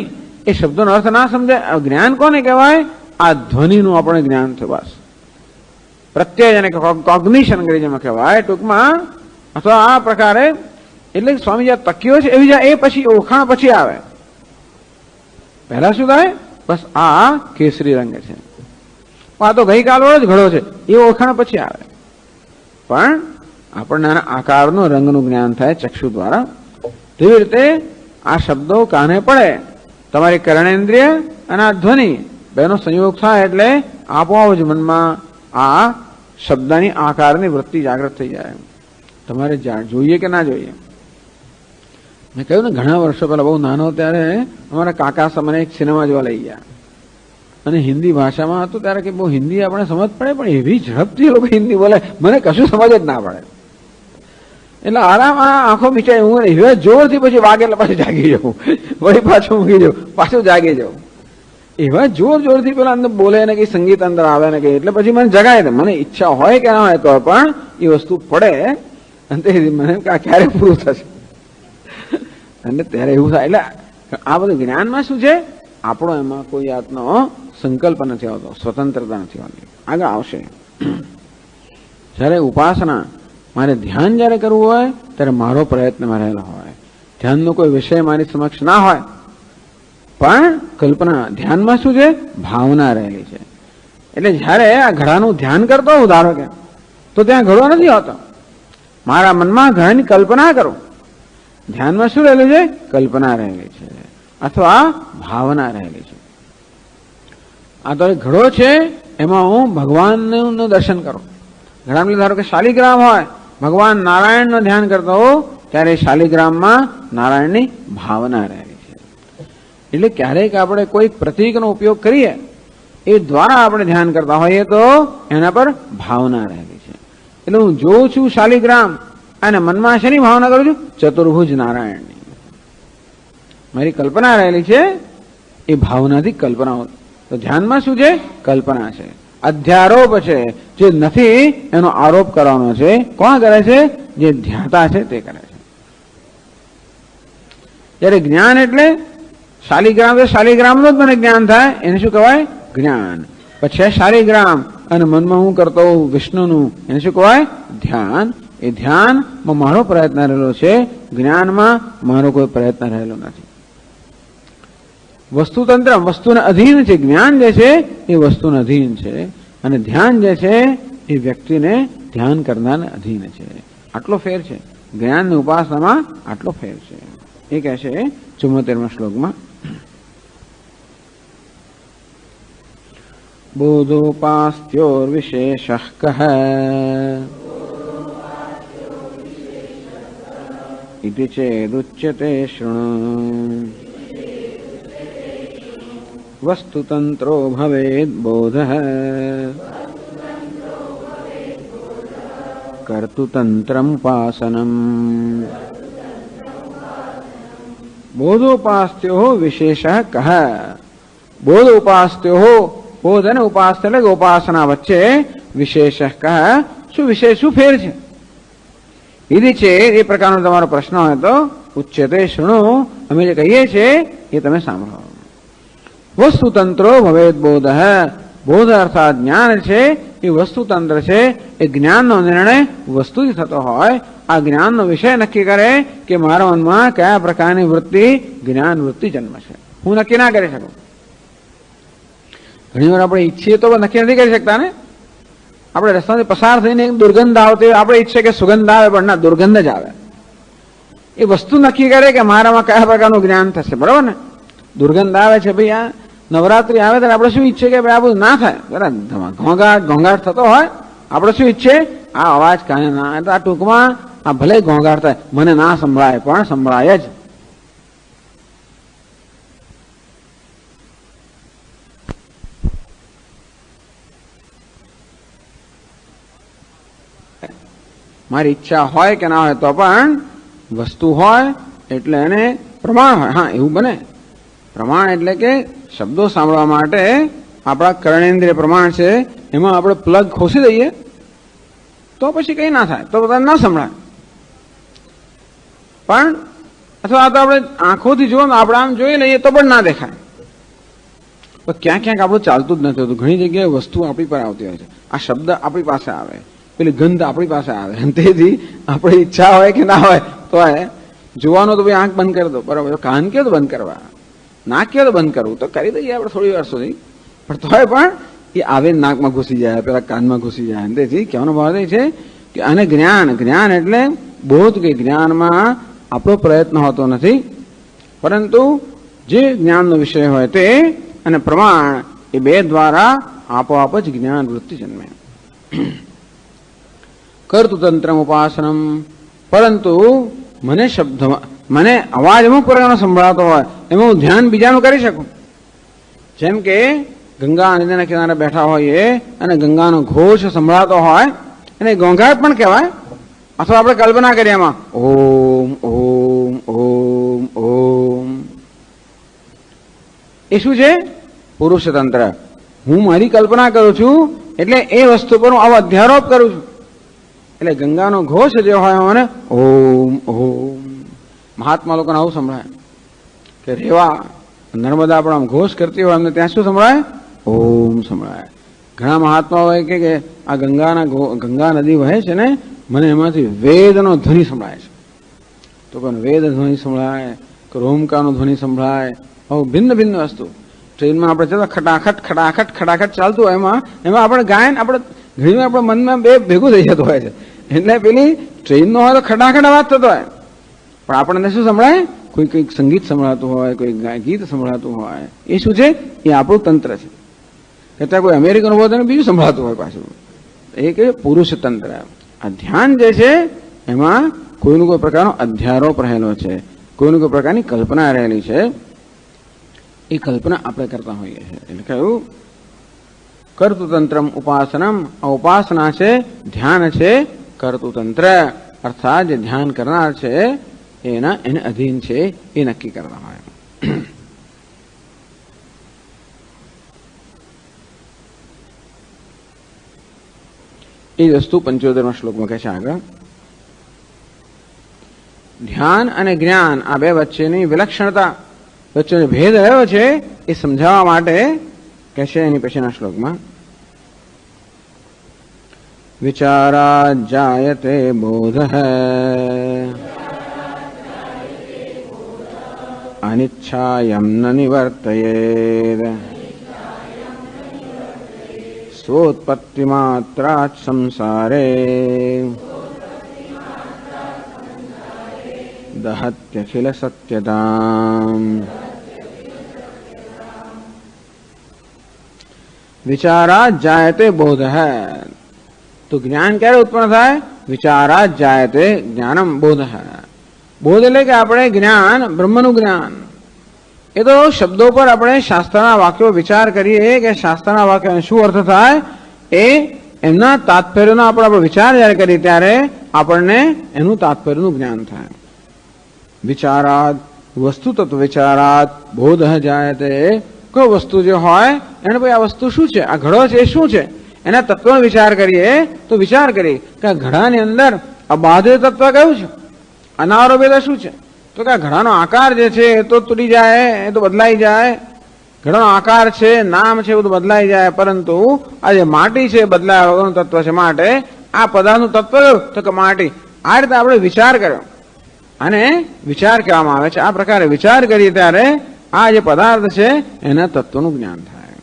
એ શબ્દોનો અર્થ ના સમજે. જ્ઞાન કોને કહેવાય? આ ધ્વનિનું આપણે જ્ઞાન થયું. બસ પ્રત્યય જેને કોગ્નિશન અંગ્રેજીમાં કહેવાય. ટૂંકમાં અથવા આ પ્રકારે એટલે સ્વામી જે તકીઓ છે એવી એ પછી ઓળખાણ પછી આવે. પહેલા શું થાય? બસ આ કેસરી રંગ છે, આ તો ગઈકાલવાળો જ ઘડો છે એ ઓળખાણ પછી આવે. પણ આપણને આકારનો રંગનું જ્ઞાન થાય ચક્ષુ દ્વારા. તેવી રીતે આ શબ્દો કાને પડે, તમારી કર્ણેન્દ્રિય અને આ ધ્વનિ બેનો સંયોગ થાય એટલે આપોઆપ જ મનમાં આ શબ્દની આકારની વૃત્તિ જાગૃત થઈ જાય. તમારે જોઈએ કે ના જોઈએ. મેં કહ્યું ને, ઘણા વર્ષો પહેલા, બહુ નાનો ત્યારે અમારા કાકા સામે એક સિનેમા જોવા લઈ ગયા અને હિન્દી ભાષામાં હતું. ત્યારે કે બહુ હિન્દી આપણે સમજ પડે, પણ એવી ઝડપથી લોકો હિન્દી બોલે, મને કશું સમજ જ ના પડે. એટલે આરામ આંખો મીચાય, હું એવા જોરથી પછી વાગે એટલે પાછું જાગી જવું, વળી પાછું મૂકી જવું, પાછું જાગી જવું. એવા જોરથી પેલા અંદર બોલે ને કઈ સંગીત અંદર આવે ને કઈ, એટલે પછી મને જગાય દે. મને ઈચ્છા હોય કે ના હોય તો પણ એ વસ્તુ પડે અને મને ક્યારે પૂરું થશે અને ત્યારે એવું થાય. એટલે આ બધું જ્ઞાનમાં શું છે? આપણો એમાં કોઈ જાતનો સંકલ્પ નથી આવતો, સ્વતંત્રતા નથી આવતી. આગળ આવશે. જ્યારે ઉપાસના, મારે ધ્યાન જ્યારે કરવું હોય ત્યારે મારો પ્રયત્નમાં રહેલો હોય, ધ્યાનનો કોઈ વિષય મારી સમક્ષ ના હોય, પણ કલ્પના. ધ્યાનમાં શું છે? ભાવના રહેલી છે. એટલે જ્યારે આ ઘડાનું ધ્યાન કરતો હોઉં ધારો કે, તો ત્યાં ઘડો નથી હોતો, મારા મનમાં ઘડાની કલ્પના કરું. ધ્યાનમાં શું રહેલું છે? કલ્પના રહેલી છે અથવા ભાવના રહેલી છે. આ તો એક ઘડો છે, એમાં હું ભગવાનનું દર્શન કરું. ઘડામાં ધારો કે શાલિગ્રામ હોય, ભગવાન નારાયણનું ધ્યાન કરતો હોઉં ત્યારે શાલિગ્રામમાં નારાયણની ભાવના રહેલી છે. એટલે ક્યારેક આપણે કોઈ પ્રતીકનો ઉપયોગ કરીએ એ દ્વારા આપણે ધ્યાન કરતા હોઈએ તો એના પર ભાવના રહેલી છે. એટલે હું જોઉં છું શાલિગ્રામ અને મનમાં શેની ભાવના કરું છું? ચતુર્ભુજ નારાયણની. મારી કલ્પના રહેલી છે, એ ભાવનાથી કલ્પના. તો ધ્યાનમાં શું છે? કલ્પના છે, અધ્યારોપ છે. જે નથી એનો આરોપ કરવાનો છે. કોણ કરે છે? જે ધ્યાતા છે તે કરે છે. જ્યારે જ્ઞાન એટલે શાલિગ્રામ, શાલિગ્રામનું જ મને જ્ઞાન થાય એને શું કહેવાય? જ્ઞાન. પછી શાલિગ્રામ અને મનમાં હું કરતો વિષ્ણુનું, એને શું કહેવાય? ધ્યાન. એ ધ્યાનમાં મારો પ્રયત્ન રહેલો છે, જ્ઞાનમાં મારો કોઈ પ્રયત્ન રહેલો નથી. વસ્તુતંત્ર વસ્તુને અધીન છે. જ્ઞાન જે છે એ વસ્તુને અધીન છે અને ધ્યાન જે છે એ વ્યક્તિને ધ્યાન કરનારને અધીન છે. આટલો ફેર છે જ્ઞાનની ઉપાસનામાં, આટલો ફેર છે. એ કહે છે 74મા શ્લોકમાં, બોધોપાસ્ત્યોર્વિશેષઃ કઃ ઇતિ ચેદુચ્યતે શૃણુ વસ્તુતંત્રો ભવેદ બોધઃ કર્તુતંત્રમુપાસનમ. બોધોપાસ્ત્યો વિશેષઃ કઃ. બોધોપાસ્ત્યો, બોધ અને ઉપાસ્ય એટલે ઉપાસના વચ્ચે વિશેષ કઃ, શું વિશેષ, શું ફેર છે? ઇતિ છે એ પ્રકારનો તમારો પ્રશ્ન હોય તો ઉચ્યતે શૃણુ, અમે જે કહીએ છીએ એ તમે સાંભળો. વસ્તુતંત્રો ભવેદ બોધ. બોધ અર્થાત જ્ઞાન છે એ વસ્તુતંત્ર છે. એ જ્ઞાનનો નિર્ણય વસ્તુથી થતો હોય. આ જ્ઞાનનો વિષય નક્કી કરે કે મારા મનમાં કયા પ્રકારની વૃત્તિ, જ્ઞાન વૃત્તિ જન્મશે. હું નક્કી ના કરી શકું. ઘણી વાર આપણે ઈચ્છીએ તો નક્કી નથી કરી શકતા ને. આપણે રસ્તાથી પસાર થઈને એક દુર્ગંધ આવતી, આપણે ઈચ્છે કે સુગંધ આવે, પણ ના, દુર્ગંધ જ આવે. એ વસ્તુ નક્કી કરે કે મારામાં કયા પ્રકારનું જ્ઞાન થશે. બરાબર ને? દુર્ગંધ આવે છે ભાઈ, આ નવરાત્રી આવે ત્યારે આપણે શું ઈચ્છે કે ભાઈ આ બધું ના થાય, બરાબર? ઘોંઘાટ થતો હોય, આપણે શું ઈચ્છે? આ અવાજ કાંઈ ના. એટલે આ ટૂંકમાં આ ભલે ઘોંઘાટ થાય, મને ના સંભળાય, પણ સંભળાય જ. મારી ઈચ્છા હોય કે ના હોય તો પણ વસ્તુ હોય એટલે એને પ્રમાણ હોય. હા, એવું બને. પ્રમાણ એટલે કે શબ્દો સાંભળવા માટે આપણા કર્ણેન્દ્રિય પ્રમાણ છે, એમાં આપણે પ્લગ ખોસી દઈએ તો પછી કંઈ ના થાય, તો બધાને ના સંભળાય. પણ અથવા તો આપણે આંખોથી જુઓ, આપણે આમ જોઈ લઈએ તો પણ ના દેખાય. તો ક્યાંક આપણું ચાલતું જ નથી હોતું. ઘણી જગ્યાએ વસ્તુ આપણી પર આવતી હોય છે. આ શબ્દ આપણી પાસે આવે, પેલી ગંધ આપણી પાસે આવે, તેથી આપણી ઈચ્છા હોય કે ના હોય તો જોવાનો તો ભાઈ આંખ બંધ કરી દો, બરાબર? કાન કે તો બંધ કરવા. નાખ્યો તો બંધ કરવું તો કરી દઈએ આપણે થોડી વાર સુધી, પણ તોય પણ એ આવે નાકમાં ઘૂસી જાય, પેલા કાનમાં ઘૂસી જાય. તેથી કહેવાનો ભાવ એ છે કે આને જ્ઞાન, જ્ઞાન એટલે બોધ કે જ્ઞાનમાં આપણો પ્રયત્ન હોતો નથી, પરંતુ જે જ્ઞાનનો વિષય હોય તે અને પ્રમાણ એ બે દ્વારા આપોઆપ જ જ્ઞાન વૃત્તિ જન્મે. કર્તુતંત્રમ ઉપાસનમ, પરંતુ મને શબ્દ, મને અવાજ અમુક પ્રકારનો સંભળાતો હોય એમાં હું ધ્યાન બીજાનું કરી શકું. જેમ કે ગંગા નદીના કિનારે બેઠા હોઈએ અને ગંગાનો ઘોષ સંભળાતો હોય અને ઘોંઘાટ પણ કહેવાય, અથવા આપણે કલ્પના કરીએ એમાં ઓમ ઓમ ઓમ ઓમ. એ શું છે? પુરુષતંત્ર. હું મારી કલ્પના કરું છું એટલે એ વસ્તુ પર હું આવો અધ્યારોપ કરું છું. એટલે ગંગાનો ઘોષ જે હોય મને ઓમ ઓમ. મહાત્મા લોકોને આવું સંભળાય કે રેવા નર્મદા પણ આમ ઘોષ કરતી હોય એમને ત્યાં શું સંભળાય? ઓમ સંભળાય. ઘણા મહાત્મા હોય કે આ ગંગા નદી વહે છે ને મને એમાંથી વેદનો ધ્વનિ સંભળાય છે. તો પણ વેદ ધ્વનિ સંભળાય, રોમકાનો ધ્વનિ સંભળાય, આવું ભિન્ન ભિન્ન વસ્તુ. ટ્રેનમાં આપણે જતા ખટાખટ ખટાખટ ખટાખટ ચાલતું હોય એમાં આપણે ગાયન આપણે ઘણીવાર આપણા મનમાં બે ભેગું થઈ જતું હોય છે. એટલે પેલી ટ્રેનનો હોય તો ખટાખટ અવાજ થતો હોય, પણ આપણને શું સંભળાય? કોઈ સંગીત સંભળાતું હોય, કોઈ ગીત સંભળાતું હોય. એ શું છે? એ આપણું તંત્ર છે. કહેતા કોઈ અમેરિકન હોય તો બીજું સંભળાતું હોય પાછું. એ કે પુરુષ તંત્ર. આ ધ્યાન જે છે એમાં કોઈનું કોઈ પ્રકારનો અધ્યારોપ રહેલો છે, કોઈનું કોઈ પ્રકારની કલ્પના રહેલી છે. એ કલ્પના આપણે કરતા હોઈએ છીએ. એટલે કહ્યું કર્તુતંત્રમ ઉપાસનમ. આ ઉપાસના છે, ધ્યાન છે. કર્તુતંત્ર અર્થાત જે ધ્યાન કરનાર છે એને અધીન છે એ નક્કી કરતા હોય. એ વસ્તુ 75મા શ્લોકમાં કહે છે આગળ. ધ્યાન અને જ્ઞાન આ બે વચ્ચેની વિલક્ષણતા, વચ્ચેનો ભેદ રહ્યો છે એ સમજાવવા માટે કહે છે એની પછીના શ્લોકમાં વિચારા જાયતે બોધ અનિચ્છાયમ ન નિવર્તયેદ સોત્પત્તિ માત્રાત સંસારે દહત્યખિલ સત્યતામ. વિચારાત જાયતે બોધ હૈ. તો જ્ઞાન ક્યારે ઉત્પન્ન થાય? વિચારાત જાયતે જ્ઞાનમ બોધ હૈ. બોધ એટલે કે આપણે જ્ઞાન, બ્રહ્મનું જ્ઞાન. એ તો શબ્દો પર આપણે શાસ્ત્રના વાક્યો વિચાર કરીએ કે શાસ્ત્રના વાક્યો શું અર્થ થાય, એ એમના તાત્પર્યનો આપણે વિચાર જયારે કરીએ ત્યારે આપણને એનું તાત્પર્યનું જ્ઞાન થાય. વિચારાત વસ્તુ તત્વ વિચારાત બોધ જાયતે. કોઈ વસ્તુ જે હોય એને ભાઈ આ વસ્તુ શું છે, આ ઘડો છે એ શું છે, એના તત્વનો વિચાર કરીએ તો વિચાર કરીએ કે આ ઘડાની અંદર અબાધ્ય તત્વ કયું છે, અનારોપિત શું છે. તો કે આ ઘડાનો આકાર જે છે એ તો તૂટી જાય, એ તો બદલાઈ જાય. ઘડાનો આકાર છે, નામ છે, એ બધું બદલાઈ જાય, પરંતુ આ જે માટી છે બદલાયા વગરનું તત્વ છે. માટે આ પદાર્થનું તત્વ કયું? તો કે માટી. આ રીતે આપણે વિચાર કર્યો અને વિચાર કહેવામાં આવે છે. આ પ્રકારે વિચાર કરીએ ત્યારે આ જે પદાર્થ છે એના તત્વનું જ્ઞાન થાય.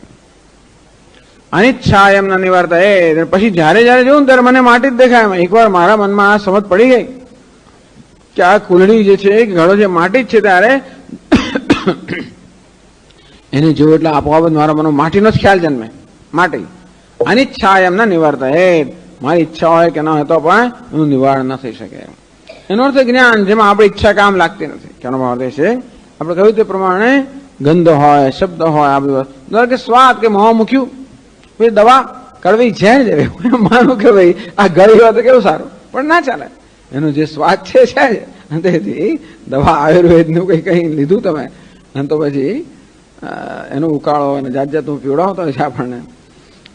અનિચ્છા એમ નિવર્ત. એ પછી જયારે જયારે જોઉં ત્યારે મને માટી જ દેખાય. એકવાર મારા મનમાં આ સમજ પડી ગઈ કે આ કુલડી જે છે ઘડો જે માટી જ છે, ત્યારે એને જોયું એટલે આપોઆપ મારા મનમાં માટીનો જ ખ્યાલ જન્મે. માટી અનિચ્છા એમ નિવર્ત. મારી ઈચ્છા હોય કે ન હોય તો પણ એનું નિવારણ ન થઈ શકે. એનો અર્થ જ્ઞાન જેમાં આપણી ઈચ્છા કામ લાગતી નથી. કેનો ભાવ છે? આપણે કહ્યું તે પ્રમાણે ગંધ હોય, શબ્દ હોય, આ બધું ધારો કે સ્વાદ કે મોં મૂક્યું, દવા કડવી ઝેર જેવી, માનું કે ભાઈ આ ગળી હોય તો કેવું સારું, પણ ના ચાલે. એનો જે સ્વાદ છે તેથી દવા આયુર્વેદનું કઈ લીધું તમે અને તો પછી એનો ઉકાળો અને જાત જાતનું પીવડાવતો હોય છે આપણને.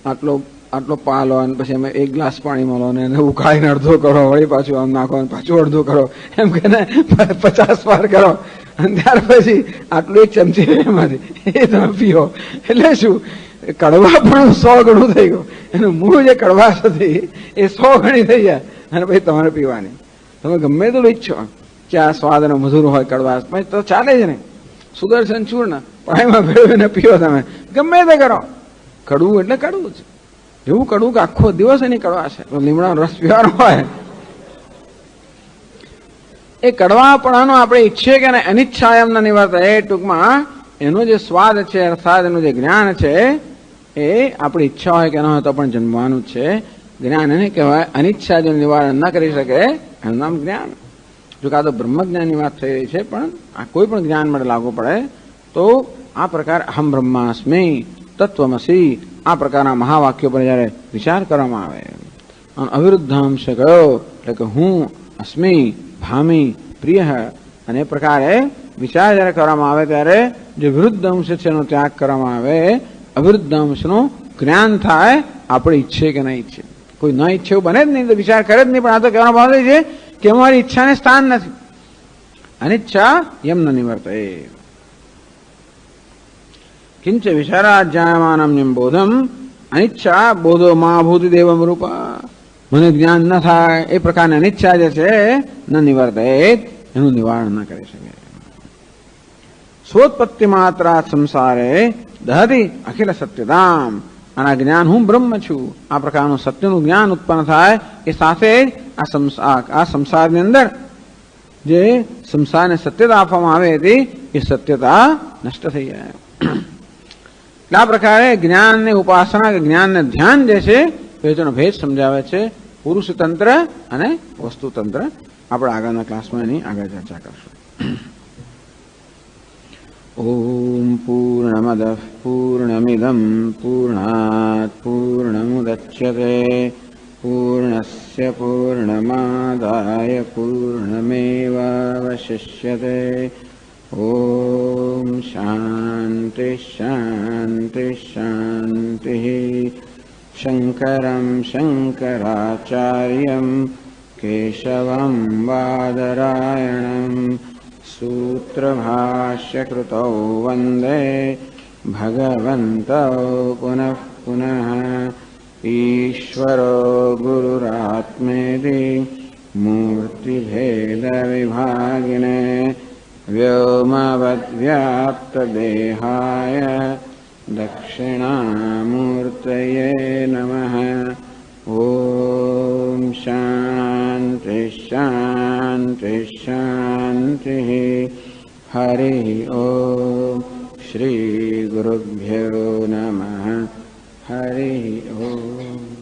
આટલો પાલો અને પછી એમાં 1 ગ્લાસ પાણી મળો ને એને ઉકાળીને અડધો કરો, વળી પાછું આમ નાખો અને પાછું અડધો કરો, એમ કે 50 વાર કરો અને ત્યાર પછી આટલું 1 ચમચી એમાંથી એ તમે પીઓ. એટલે શું? કડવા પણ 100 ગણું થઈ ગયું. એનું મૂળ જે કડવાશ હતી એ 100 ગણી થઈ જાય અને પછી તમારે પીવાની. તમે ગમે તેટલું ઈચ્છો કે આ સ્વાદ અને મધુર હોય કડવાશ, તો ચાલે જ નહીં. સુદર્શન ચૂર્ણ પાણીમાં ભેળવીને પીવો તમે, ગમે તે કરો. કડવું એટલે કડવું છે, એવું કડવું કે આખો દિવસ એની કડવા છે. લીમડાનો રસ પીવાનો હોય એ કડવાપણાનો આપણે ઈચ્છીએ કે અનિચ્છા એમ ન નિવર્તે. એ ટૂંકમાં એનો જે સ્વાદ છે અર્થાત એનું જે જ્ઞાન છે એ આપણી ઈચ્છા હોય કે ન હોય તો પણ જન્મવાનું જ છે. જ્ઞાન એને કહેવાય. અનિચ્છા જે નિવારણ ન કરી શકે એનું નામ જ્ઞાન. જો કે આ તો બ્રહ્મજ્ઞાનની વાત થઈ રહી છે, પણ આ કોઈ પણ જ્ઞાન માટે લાગુ પડે તો આ પ્રકાર અહમ બ્રહ્માસ્મિ તત્વમસી આ પ્રકારના મહાવાક્યો પર જ્યારે વિચાર કરવામાં આવે અને અવિરુદ્ધ અંશ કયો એટલે કે હું અસ્મિ ભામી પ્રિય અને એ પ્રકારે વિચાર જ્યારે કરવામાં આવે ત્યારે જે વિરુદ્ધ અંશ છે એનો ત્યાગ કરવામાં આવે, અવિરુદ્ધ અંશનું જ્ઞાન થાય. આપણે ઈચ્છે કે નહીં ઈચ્છે, કોઈ ન ઈચ્છે એવું બને જ નહીં તો વિચાર કરે જ નહીં. પણ આ તો કહેવાનો ભાવ છે કે અમારી ઈચ્છાને સ્થાન નથી. અનિચ્છા યમ ન નિવર્તે. કિંચ વિચારાજ્ઞાયમાનમ નિંબોધમ અનિચ્છા બોધો મહાભૂતિ દેવમ રૂપા. મને જ્ઞાન ન થાય એ પ્રકારની અનિચ્છા જે છે ન નિવર્તે, એનું નિવારણ ન કરી શકે. સ્વોત્પત્તિ માત્રા સંસારે દહતી અખિલ સત્યતામ. આના જ્ઞાન હું બ્રહ્મ છું આ પ્રકારનું સત્યનું જ્ઞાન ઉત્પન્ન થાય એ સાથે આ સંસારની અંદર જે સંસારને સત્યતા આપવામાં આવે હતી એ સત્યતા નષ્ટ થઈ જાય. આ પ્રકારે જ્ઞાનની ઉપાસના કે જ્ઞાનને ધ્યાન જે છે એનો ભેદ સમજાવે છે. પુરુષ તંત્ર અને વસ્તુ તંત્ર. આપણે આગળના ક્લાસમાં એની આગળ ચર્ચા કરશું. ઓમ પૂર્ણમદ પૂર્ણમિદમ પૂર્ણાત પૂર્ણમુદચ્યતે પૂર્ણસ્ય પૂર્ણમાદાય પૂર્ણમેવાવશિષ્યતે. ઓમ શાંતિ શાંતિ શાંતિ. શંકરં શંકરાચાર્યં કેશવં બાદરાયણં સૂત્રભાષ્યકૃતૌ વંદે ભગવन्तૌ પુનઃ પુનઃ. ઈશ્વરો ગુરુરાત્મેતિ મૂર્તિભેદવિભાગિને વ્યોમવદ્વ્યાપ્તદેહાય દક્ષિણામૂર્તયે નમઃ. ઓમ શાંતિ શાંતિ શાંતિ. હરિ ઓમ. શ્રી ગુરુભ્યો નમઃ. હરિ ઓમ.